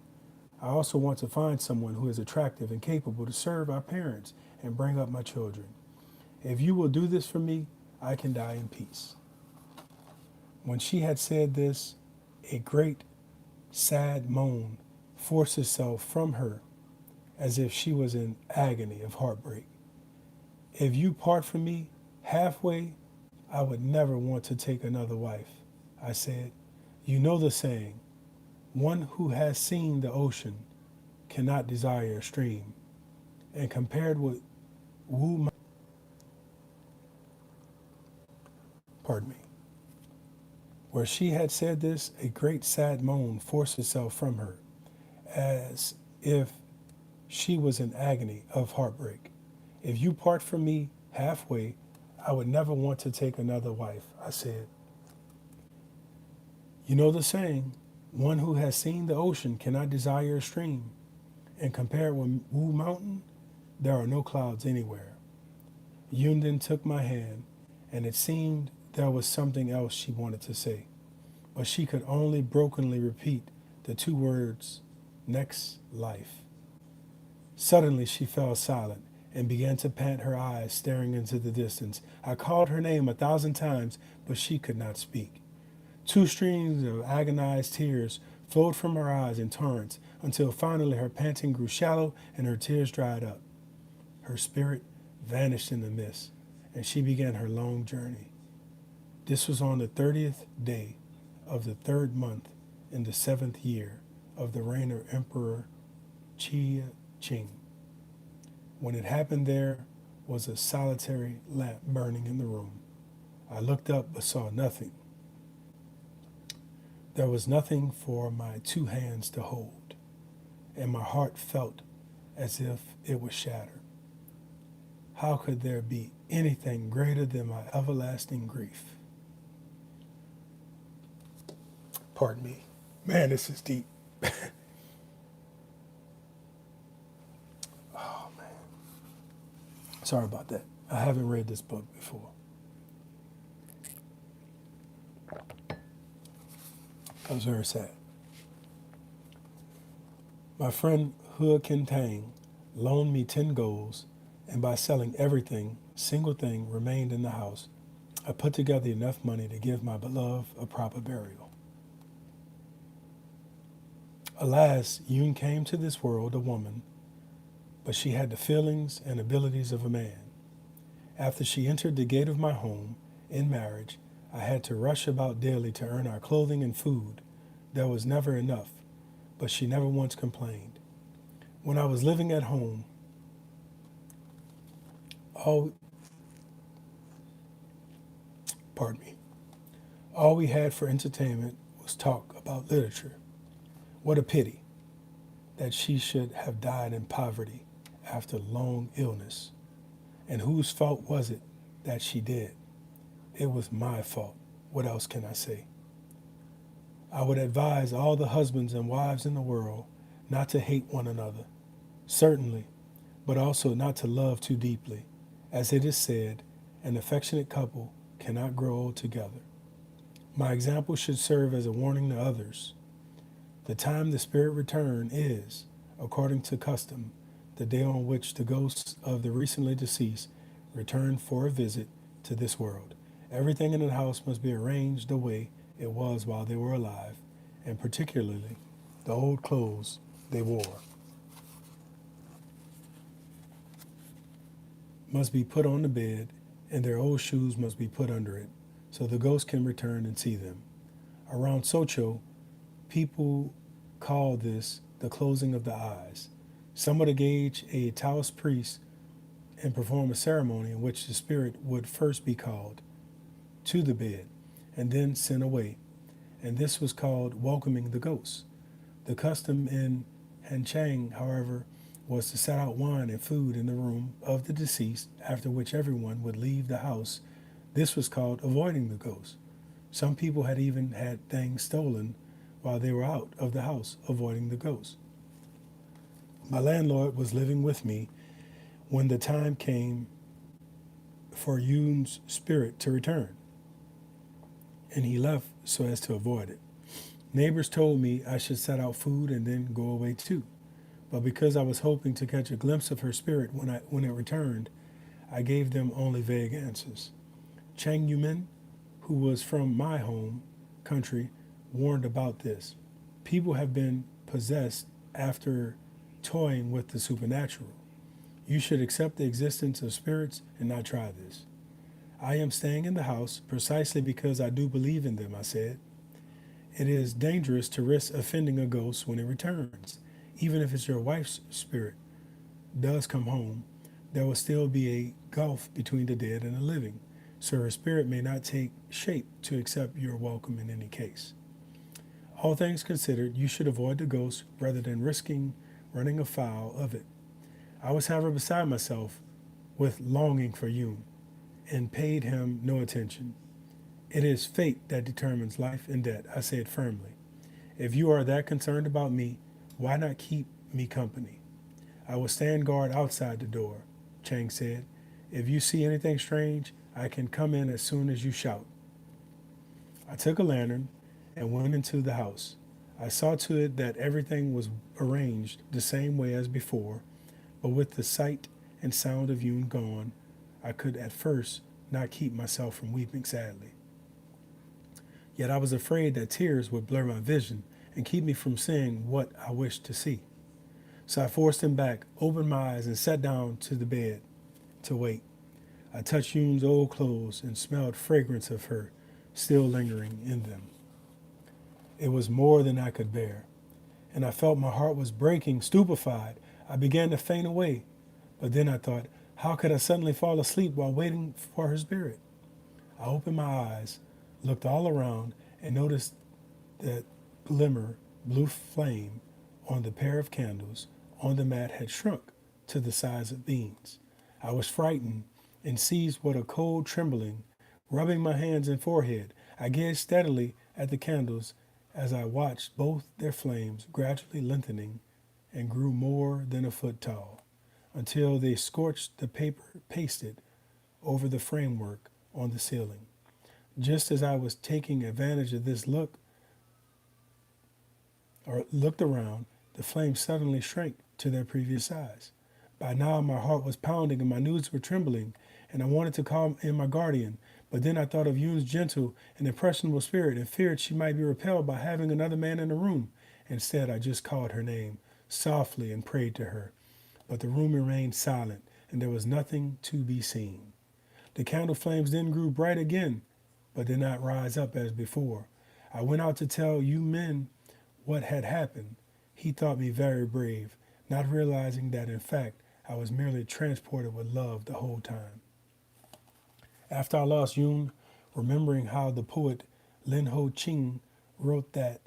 I also want to find someone who is attractive and capable to serve our parents and bring up my children. If you will do this for me, I can die in peace." When she had said this, a great sad moan forced itself from her as if she was in agony of heartbreak. "If you part from me halfway, I would never want to take another wife," I said. "You know the saying, one who has seen the ocean cannot desire a stream." And compared with Wu, pardon me, where she had said this, a great sad moan forced itself from her, as if she was in agony of heartbreak. "If you part from me halfway, I would never want to take another wife," I said. "You know the saying, one who has seen the ocean cannot desire a stream. And compared with Wu Mountain, there are no clouds anywhere." Yun then took my hand, and it seemed there was something else she wanted to say. but she could only brokenly repeat the two words, next life. Suddenly she fell silent and began to pant, her eyes staring into the distance. I called her name 1,000 times, but she could not speak. Two streams of agonized tears flowed from her eyes in torrents until finally her panting grew shallow and her tears dried up. Her spirit vanished in the mist, and she began her long journey. This was on the 30th day of the third month in the 7th year of the reign of Emperor Chia Ching. When it happened, there was a solitary lamp burning in the room. I looked up but saw nothing. There was nothing for my two hands to hold, and my heart felt as if it was shattered. How could there be anything greater than my everlasting grief? Pardon me. Man, this is deep. Oh, man. Sorry about that. I haven't read this book before. I was very sad. My friend Hua Kin Tang loaned me 10 golds, and by selling everything, single thing remained in the house, I put together enough money to give my beloved a proper burial. Alas, Yun came to this world a woman, but she had the feelings and abilities of a man. After she entered the gate of my home in marriage, I had to rush about daily to earn our clothing and food. There was never enough, but she never once complained. When I was living at home, all we had for entertainment was talk about literature. What a pity that she should have died in poverty after long illness. And whose fault was it that she did? It was my fault. What else can I say? I would advise all the husbands and wives in the world not to hate one another, certainly, but also not to love too deeply. As it is said, an affectionate couple cannot grow old together. My example should serve as a warning to others. The time the spirit return is, according to custom, the day on which the ghosts of the recently deceased return for a visit to this world. Everything in the house must be arranged the way it was while they were alive, and particularly the old clothes they wore must be put on the bed, and their old shoes must be put under it, so the ghost can return and see them. Around Socho, people call this the closing of the eyes. Some would engage a Taoist priest and perform a ceremony in which the spirit would first be called to the bed and then sent away, and this was called welcoming the ghosts. The custom in Hanchang, however, was to set out wine and food in the room of the deceased, after which everyone would leave the house. This was called avoiding the ghost. Some people had even had things stolen while they were out of the house, avoiding the ghost. My landlord was living with me when the time came for Yun's spirit to return, and he left so as to avoid it. Neighbors told me I should set out food and then go away too, but because I was hoping to catch a glimpse of her spirit when it returned, I gave them only vague answers. Chang Yumin, who was from my home country, warned about this. People have been possessed after toying with the supernatural. You should accept the existence of spirits and not try this. I am staying in the house precisely because I do believe in them, I said. It is dangerous to risk offending a ghost when it returns. Even if it's your wife's spirit does come home, there will still be a gulf between the dead and the living, so her spirit may not take shape to accept your welcome in any case. All things considered, you should avoid the ghost rather than risking running afoul of it. I was, however, beside myself with longing for Yun, and paid him no attention. It is fate that determines life and death, I said firmly. If you are that concerned about me, why not keep me company? I will stand guard outside the door, Chang said. If you see anything strange, I can come in as soon as you shout. I took a lantern and went into the house. I saw to it that everything was arranged the same way as before, but with the sight and sound of Yoon gone, I could at first not keep myself from weeping sadly. Yet I was afraid that tears would blur my vision and keep me from seeing what I wished to see. So I forced him back, opened my eyes, and sat down to the bed to wait. I touched Yoon's old clothes and smelled fragrance of her still lingering in them. It was more than I could bear, and I felt my heart was breaking. Stupefied, I began to faint away. But then I thought, how could I suddenly fall asleep while waiting for her spirit? I opened my eyes, looked all around, and noticed that glimmer blue flame on the pair of candles on the mat had shrunk to the size of beans. I was frightened and seized with a cold trembling, rubbing my hands and forehead. I gazed steadily at the candles as I watched both their flames gradually lengthening and grew more than a foot tall, until they scorched the paper pasted over the framework on the ceiling. Just as I was taking advantage of this looked around, the flames suddenly shrank to their previous size. By now my heart was pounding and my knees were trembling, and I wanted to call in my guardian, but then I thought of Yoon's gentle and impressionable spirit and feared she might be repelled by having another man in the room. Instead, I just called her name softly and prayed to her. But the room remained silent, and there was nothing to be seen. The candle flames then grew bright again, but did not rise up as before. I went out to tell you men what had happened. He thought me very brave, not realizing that in fact I was merely transported with love the whole time. After I lost Yoon, remembering how the poet Lin Ho Ching wrote that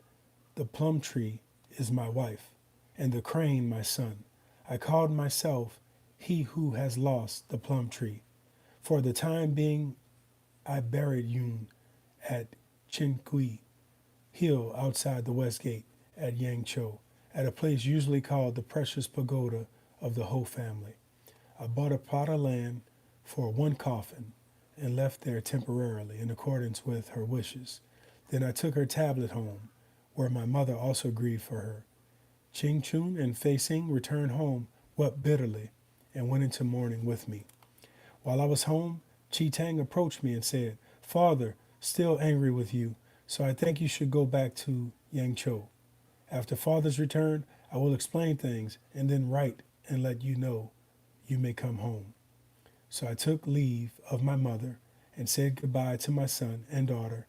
the plum tree is my wife and the crane my son, I called myself he who has lost the plum tree. For the time being, I buried Yoon at Chin Kui Hill outside the West Gate at Yangzhou, at a place usually called the Precious Pagoda of the Ho family. I bought a plot of land for one coffin and left there temporarily in accordance with her wishes. Then I took her tablet home, where my mother also grieved for her. Ching Chun and Fei Sing returned home, wept bitterly, and went into mourning with me. While I was home, Chi Tang approached me and said, Father, still angry with you, so I think you should go back to Yangzhou. After Father's return, I will explain things and then write and let you know you may come home. So I took leave of my mother and said goodbye to my son and daughter,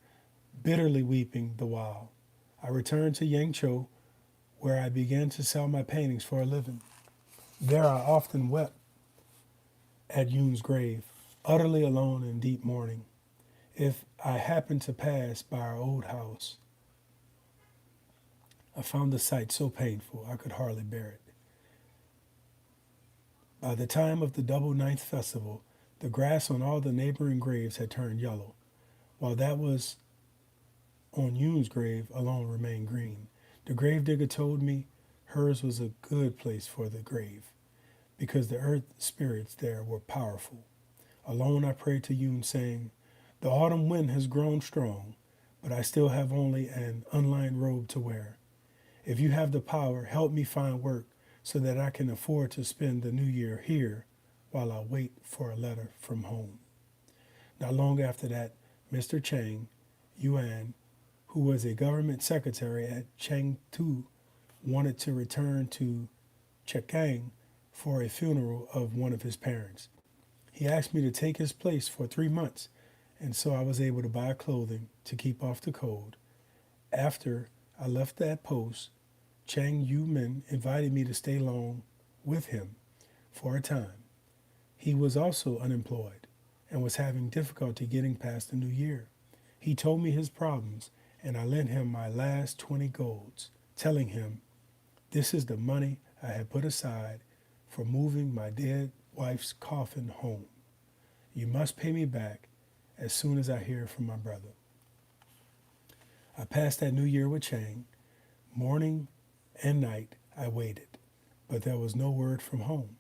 bitterly weeping the while. I returned to Yangzhou, where I began to sell my paintings for a living. There I often wept at Yoon's grave, utterly alone in deep mourning. If I happened to pass by our old house, I found the sight so painful I could hardly bear it. By the time of the double ninth festival, the grass on all the neighboring graves had turned yellow, while that was on Yoon's grave alone remained green. The gravedigger told me hers was a good place for the grave, because the earth spirits there were powerful. Alone I prayed to Yoon, saying, The autumn wind has grown strong, but I still have only an unlined robe to wear. If you have the power, help me find work so that I can afford to spend the new year here while I wait for a letter from home. Not long after that, Mr. Chang Yuan, who was a government secretary at Chengdu, wanted to return to Chekang for a funeral of one of his parents. He asked me to take his place for 3 months, and so I was able to buy clothing to keep off the cold. After I left that post, Chang Yu-min invited me to stay along with him for a time. He was also unemployed and was having difficulty getting past the new year. He told me his problems, and I lent him my last 20 golds, telling him, This is the money I had put aside for moving my dead wife's coffin home. You must pay me back as soon as I hear from my brother. I passed that new year with Chang. Morning and night I waited, but there was no word from home.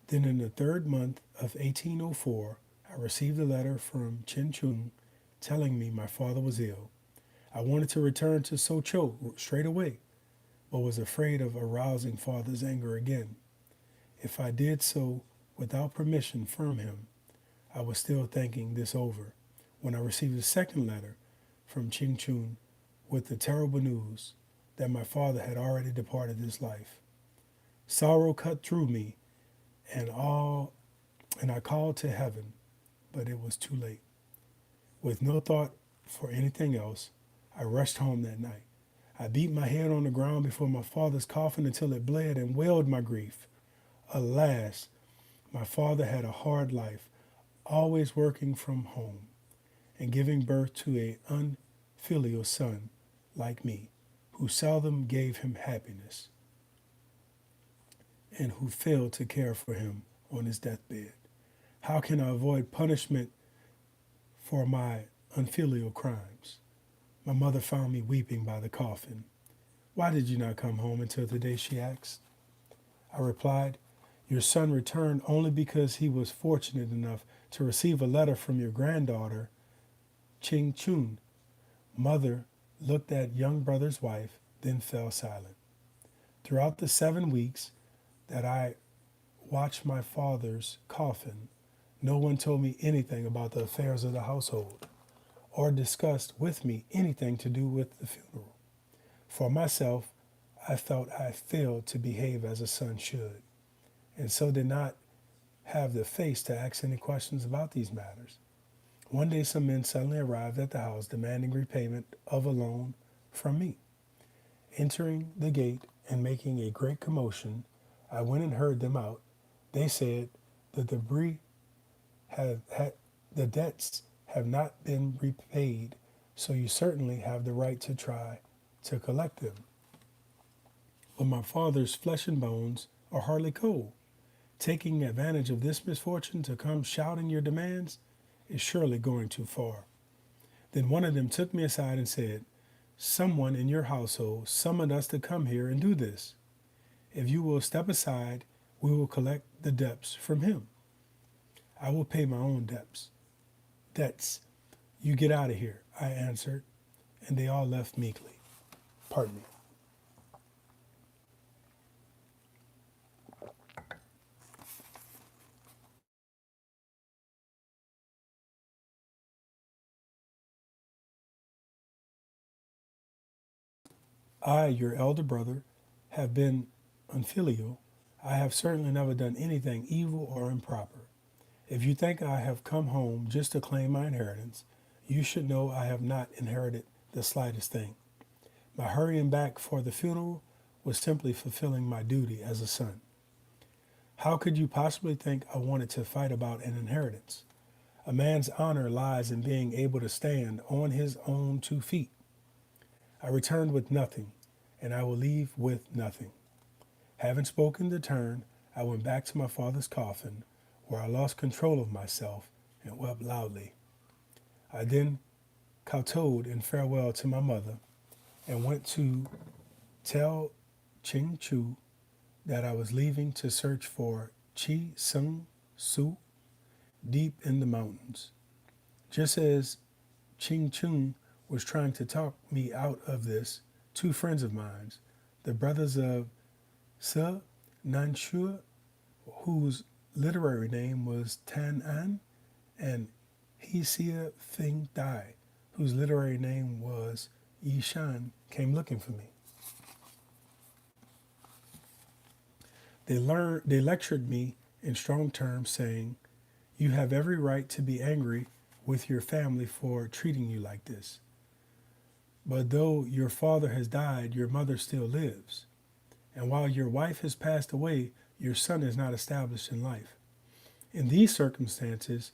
Then in the third month of 1804, I received a letter from Chen Chung telling me my father was ill. I wanted to return to Socho straight away, but was afraid of arousing father's anger again. If I did so without permission from him, I was still thinking this over when I received a second letter from Ching Chun with the terrible news that my father had already departed this life. Sorrow cut through me and all and I called to heaven, but it was too late. With no thought for anything else, I rushed home that night. I beat my head on the ground before my father's coffin until it bled and wailed my grief. Alas, my father had a hard life, always working from home and giving birth to a unfilial son like me, who seldom gave him happiness and who failed to care for him on his deathbed. How can I avoid punishment for my unfilial crimes? My mother found me weeping by the coffin. Why did you not come home until today, she asked. I replied, your son returned only because he was fortunate enough to receive a letter from your granddaughter, Ching Chun. Mother looked at young brother's wife, then fell silent. Throughout the 7 weeks that I watched my father's coffin, no one told me anything about the affairs of the household or discussed with me anything to do with the funeral. For myself, I felt I failed to behave as a son should, and so did not have the face to ask any questions about these matters. One day some men suddenly arrived at the house demanding repayment of a loan from me. Entering the gate and making a great commotion, I went and heard them out. They said the debris the debts have not been repaid, so you certainly have the right to try to collect them. But my father's flesh and bones are hardly cold. Taking advantage of this misfortune to come shouting your demands is surely going too far. Then one of them took me aside and said, someone in your household summoned us to come here and do this. If you will step aside, we will collect the debts from him. I will pay my own debts. You get out of here, I answered, and they all left meekly. Pardon me. I, your elder brother, have been unfilial. I have certainly never done anything evil or improper. If you think I have come home just to claim my inheritance, you should know I have not inherited the slightest thing. My hurrying back for the funeral was simply fulfilling my duty as a son. How could you possibly think I wanted to fight about an inheritance? A man's honor lies in being able to stand on his own 2 feet. I returned with nothing, and I will leave with nothing. Having spoken the turn, I went back to my father's coffin, where I lost control of myself and wept loudly. I then kowtowed in farewell to my mother and went to tell Ching Chu that I was leaving to search for Chi Sung Su deep in the mountains. Just as Ching Chung was trying to talk me out of this, 2 friends of mine, the brothers of Se Nanshua, whose literary name was Tan An, and He Sia Fing Dai, whose literary name was Yi Shan, came looking for me. They lectured me in strong terms, saying, you have every right to be angry with your family for treating you like this. But though your father has died, your mother still lives. And while your wife has passed away, your son is not established in life. In these circumstances,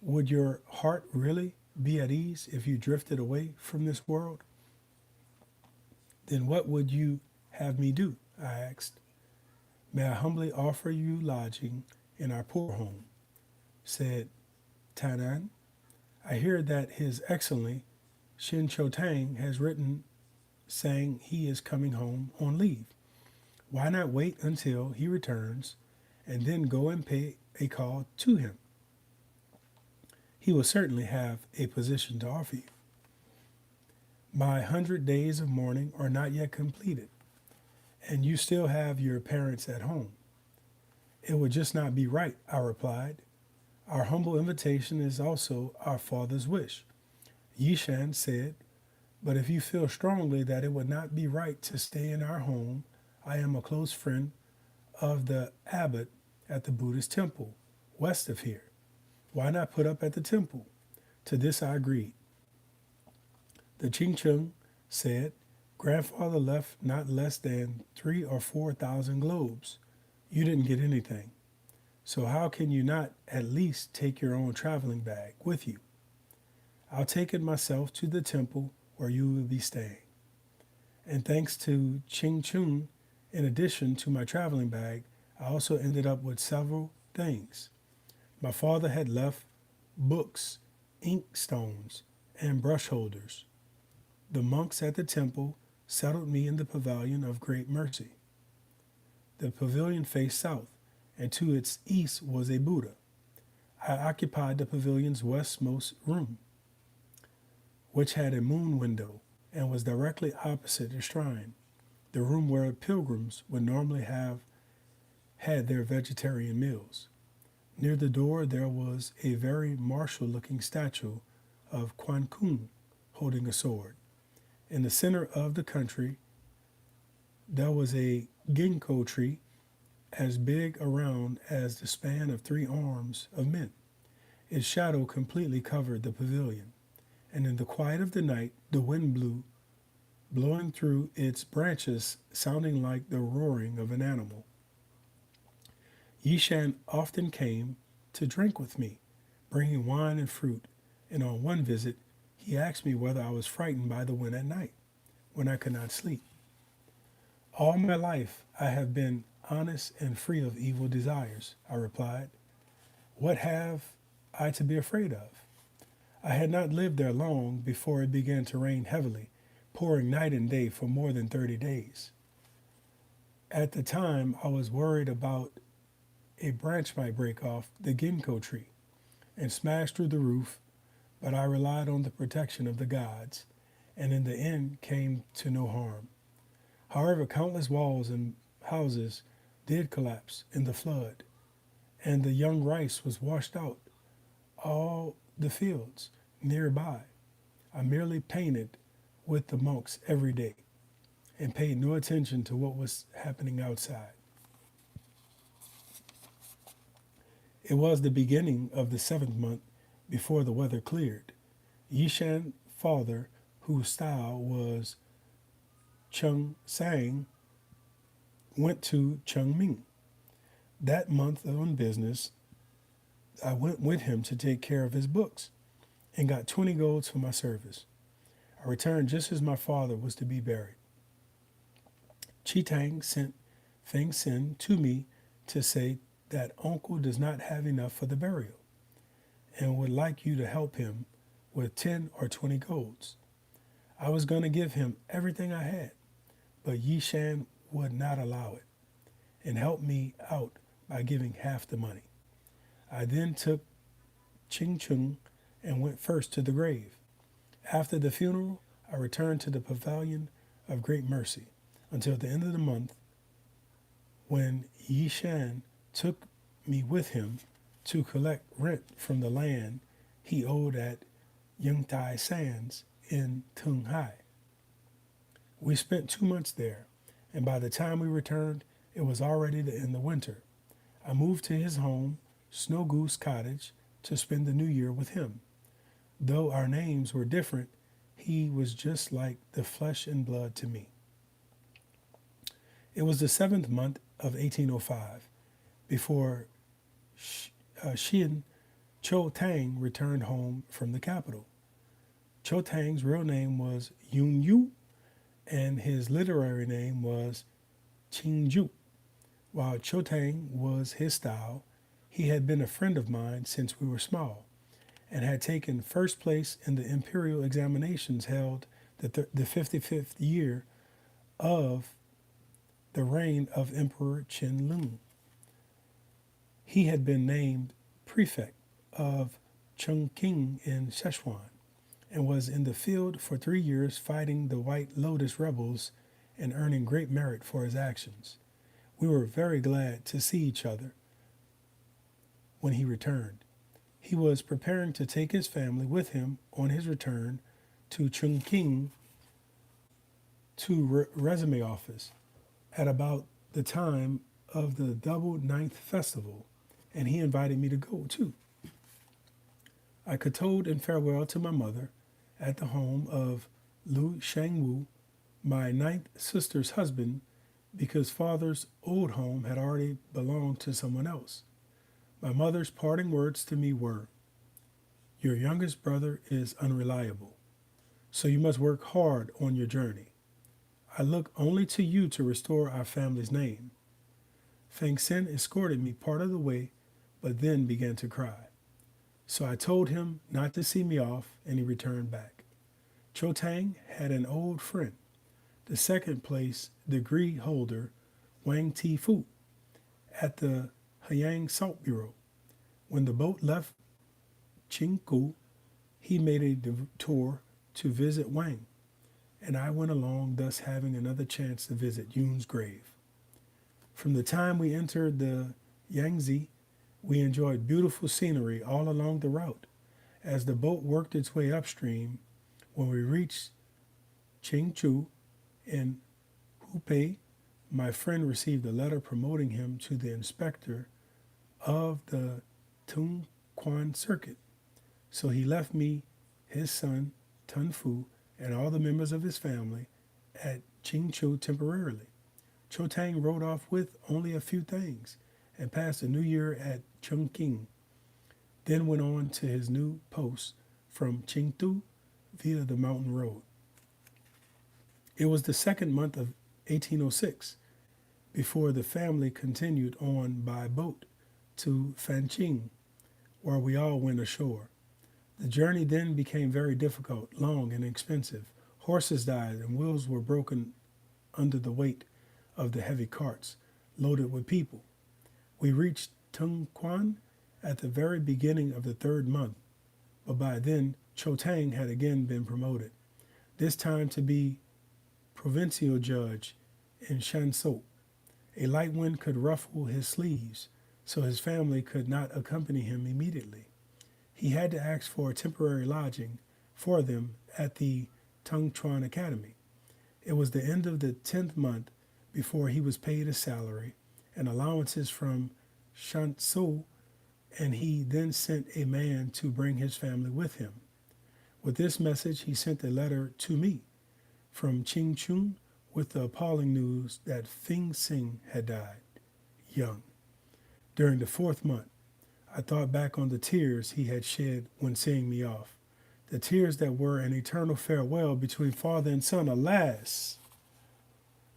would your heart really be at ease if you drifted away from this world? Then what would you have me do? I asked. May I humbly offer you lodging in our poor home, said Tanan. I hear that His Excellency Shin Tang has written saying he is coming home on leave. Why not wait until he returns and then go and pay a call to him? He will certainly have a position to offer you. My 100 days of mourning are not yet completed, and you still have your parents at home. It would just not be right, I replied. Our humble invitation is also our Father's wish. Yishan said, but if you feel strongly that it would not be right to stay in our home, I am a close friend of the abbot at the Buddhist temple west of here. Why not put up at the temple? To this I agreed. The Ching Chung said, Grandfather left not less than 3 or 4 thousand globes. You didn't get anything. So how can you not at least take your own traveling bag with you? I'll take it myself to the temple where you will be staying. And thanks to Ching Chung, in addition to my traveling bag, I also ended up with several things. My father had left books, ink stones, and brush holders. The monks at the temple settled me in the pavilion of great mercy. The pavilion faced south, and to its east was a Buddha. I occupied the pavilion's westmost room, which had a moon window and was directly opposite the shrine, the room where pilgrims would normally have had their vegetarian meals. Near the door there was a very martial-looking statue of Quan Kun holding a sword. In the center of the country, there was a ginkgo tree as big around as the span of 3 arms of men. Its shadow completely covered the pavilion, and in the quiet of the night the wind blew, blowing through its branches, sounding like the roaring of an animal. Yishan often came to drink with me, bringing wine and fruit, and on one visit he asked me whether I was frightened by the wind at night, when I could not sleep. All my life I have been honest and free of evil desires, I replied. What have I to be afraid of? I had not lived there long before it began to rain heavily, pouring night and day for more than 30 days. At the time, I was worried about a branch might break off the ginkgo tree and smash through the roof, but I relied on the protection of the gods, and in the end came to no harm. However, countless walls and houses did collapse in the flood, and the young rice was washed out all the fields nearby. I merely painted with the monks every day and paid no attention to what was happening outside. It was the beginning of the 7th month before the weather cleared. Yishan's father, whose style was Chung Sang, went to Chengming. That month on business, I went with him to take care of his books and got 20 golds for my service. I returned just as my father was to be buried. Chi Tang sent Feng Sin to me to say that uncle does not have enough for the burial and would like you to help him with 10 or 20 golds. I was going to give him everything I had, but Yishan would not allow it and helped me out by giving half the money. I then took Ching Chung and went first to the grave. After the funeral, I returned to the pavilion of great mercy until the end of the month, when Yishan took me with him to collect rent from the land he owed at Yungtai Sands in Tung Hai. We spent 2 months there, and by the time we returned, it was already the end of winter. I moved to his home, Snow Goose Cottage, to spend the new year with him. Though our names were different, he was just like the flesh and blood to me. It was the 7th month of 1805 before Shen Cho Tang returned home from the capital. Cho Tang's real name was Yun Yu, and his literary name was Qing Ju. While Cho Tang was his style, he had been a friend of mine since we were small and had taken first place in the imperial examinations held the 55th year of the reign of Emperor Qian Lung. He had been named prefect of Chongqing in Sichuan, and was in the field for 3 years fighting the White Lotus rebels and earning great merit for his actions. We were very glad to see each other when he returned. He was preparing to take his family with him on his return to Chungking to resume office at about the time of the Double Ninth Festival, and he invited me to go too. I kowtowed in farewell to my mother at the home of Lu Shangwu, my ninth sister's husband, because father's old home had already belonged to someone else. My mother's parting words to me were, "Your youngest brother is unreliable, so you must work hard on your journey. I look only to you to restore our family's name." Feng Sen escorted me part of the way, but then began to cry. So I told him not to see me off, and he returned back. Cho Tang had an old friend, the second place degree holder Wang Ti Fu, at the Hayang Salt Bureau. When the boat left Qingku, he made a tour to visit Wang, and I went along, thus having another chance to visit Yun's grave. From the time we entered the Yangtze, we enjoyed beautiful scenery all along the route. As the boat worked its way upstream, when we reached Qingchu in Hupei, my friend received a letter promoting him to the inspector of the Tungquan Circuit. So he left me, his son, Shen Fu, and all the members of his family at Qingchu temporarily. Cho Tang rode off with only a few things and passed the new year at Chongqing, then went on to his new post from Qingtu via the mountain road. It was the second month of 1806 before the family continued on by boat to Fanqing, where we all went ashore. The journey then became very difficult, long, and expensive. Horses died and wheels were broken under the weight of the heavy carts loaded with people. We reached Tungquan at the very beginning of the third month, but by then Cho Tang had again been promoted, this time to be provincial judge in Shanzhou. A light wind could ruffle his sleeves, so his family could not accompany him immediately. He had to ask for a temporary lodging for them at the Tungchuan Academy. It was the end of the 10th month before he was paid his salary and allowances from Shanzhou, and he then sent a man to bring his family with him. With this message, he sent a letter to me from Qingchun with the appalling news that Feng Sing had died, young. During the 4th month, I thought back on the tears he had shed when seeing me off, the tears that were an eternal farewell between father and son. Alas,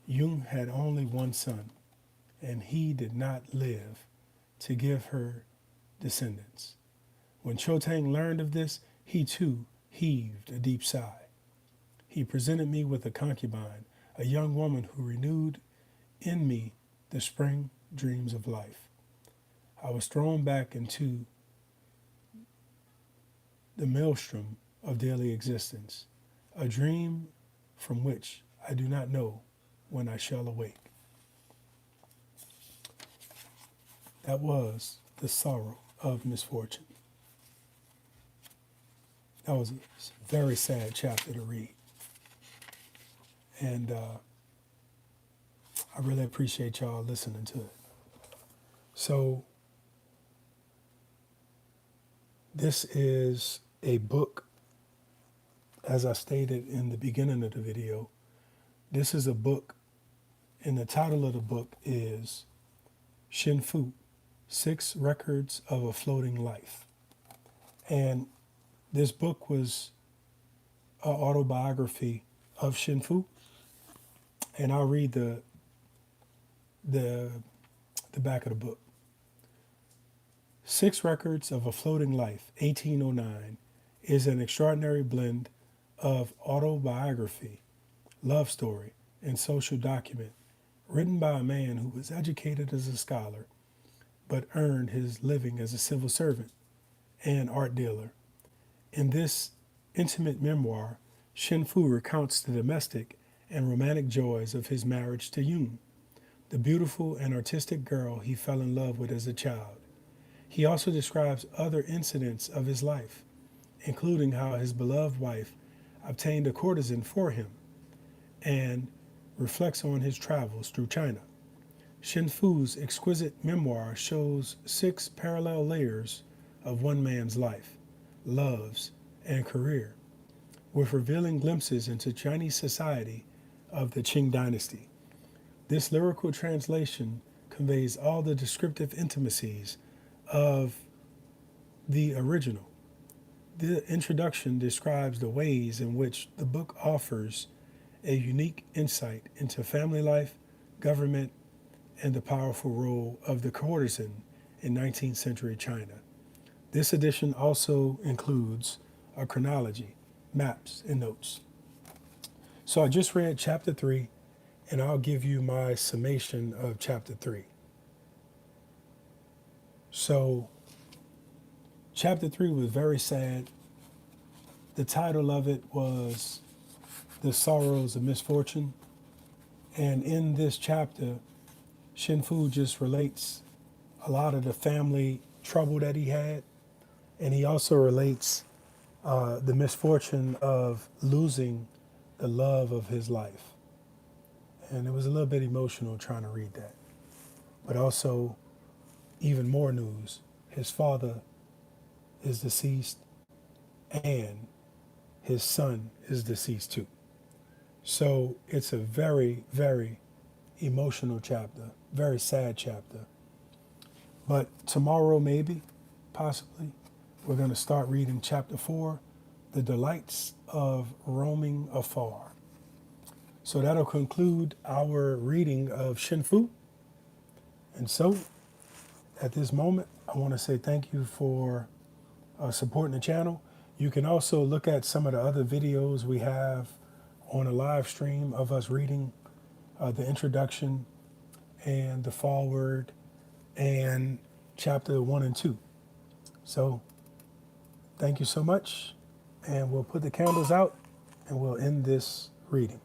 Yung had only one son, and he did not live to give her descendants. When Cho Tang learned of this, he too heaved a deep sigh. He presented me with a concubine, a young woman who renewed in me the spring dreams of life. I was thrown back into the maelstrom of daily existence, a dream from which I do not know when I shall awake. That was the sorrow of misfortune. That was a very sad chapter to read. And I really appreciate y'all listening to it. So this is a book, as I stated in the beginning of the video. This is a book, and the title of the book is Shen Fu, 6 Records of a Floating Life. And this book was an autobiography of Shen Fu, and I'll read the back of the book. 6 Records of a Floating Life, 1809, is an extraordinary blend of autobiography, love story, and social document written by a man who was educated as a scholar but earned his living as a civil servant and art dealer. In this intimate memoir, Shen Fu recounts the domestic and romantic joys of his marriage to Yun, the beautiful and artistic girl he fell in love with as a child. He also describes other incidents of his life, including how his beloved wife obtained a courtesan for him, and reflects on his travels through China. Shen Fu's exquisite memoir shows 6 parallel layers of one man's life, loves, and career, with revealing glimpses into Chinese society of the Qing dynasty. This lyrical translation conveys all the descriptive intimacies of the original. The introduction describes the ways in which the book offers a unique insight into family life, government, and the powerful role of the courtesan in 19th century China. This edition also includes a chronology, maps, and notes. So I just read chapter 3, and I'll give you my summation of chapter 3. So chapter 3 was very sad. The title of it was The Sorrows of Misfortune. And in this chapter, Shen Fu just relates a lot of the family trouble that he had. And he also relates the misfortune of losing the love of his life. And it was a little bit emotional trying to read that. But also, even more news, his father is deceased and his son is deceased too. So it's a very, very emotional chapter, very sad chapter. But tomorrow, maybe, possibly, we're going to start reading chapter 4, The Delights of Roaming Afar. So that'll conclude our reading of Shen Fu. And so, at this moment, I want to say thank you for supporting the channel. You can also look at some of the other videos we have on a live stream of us reading the introduction and the foreword and chapter 1 and 2. So thank you so much, and we'll put the candles out and we'll end this reading.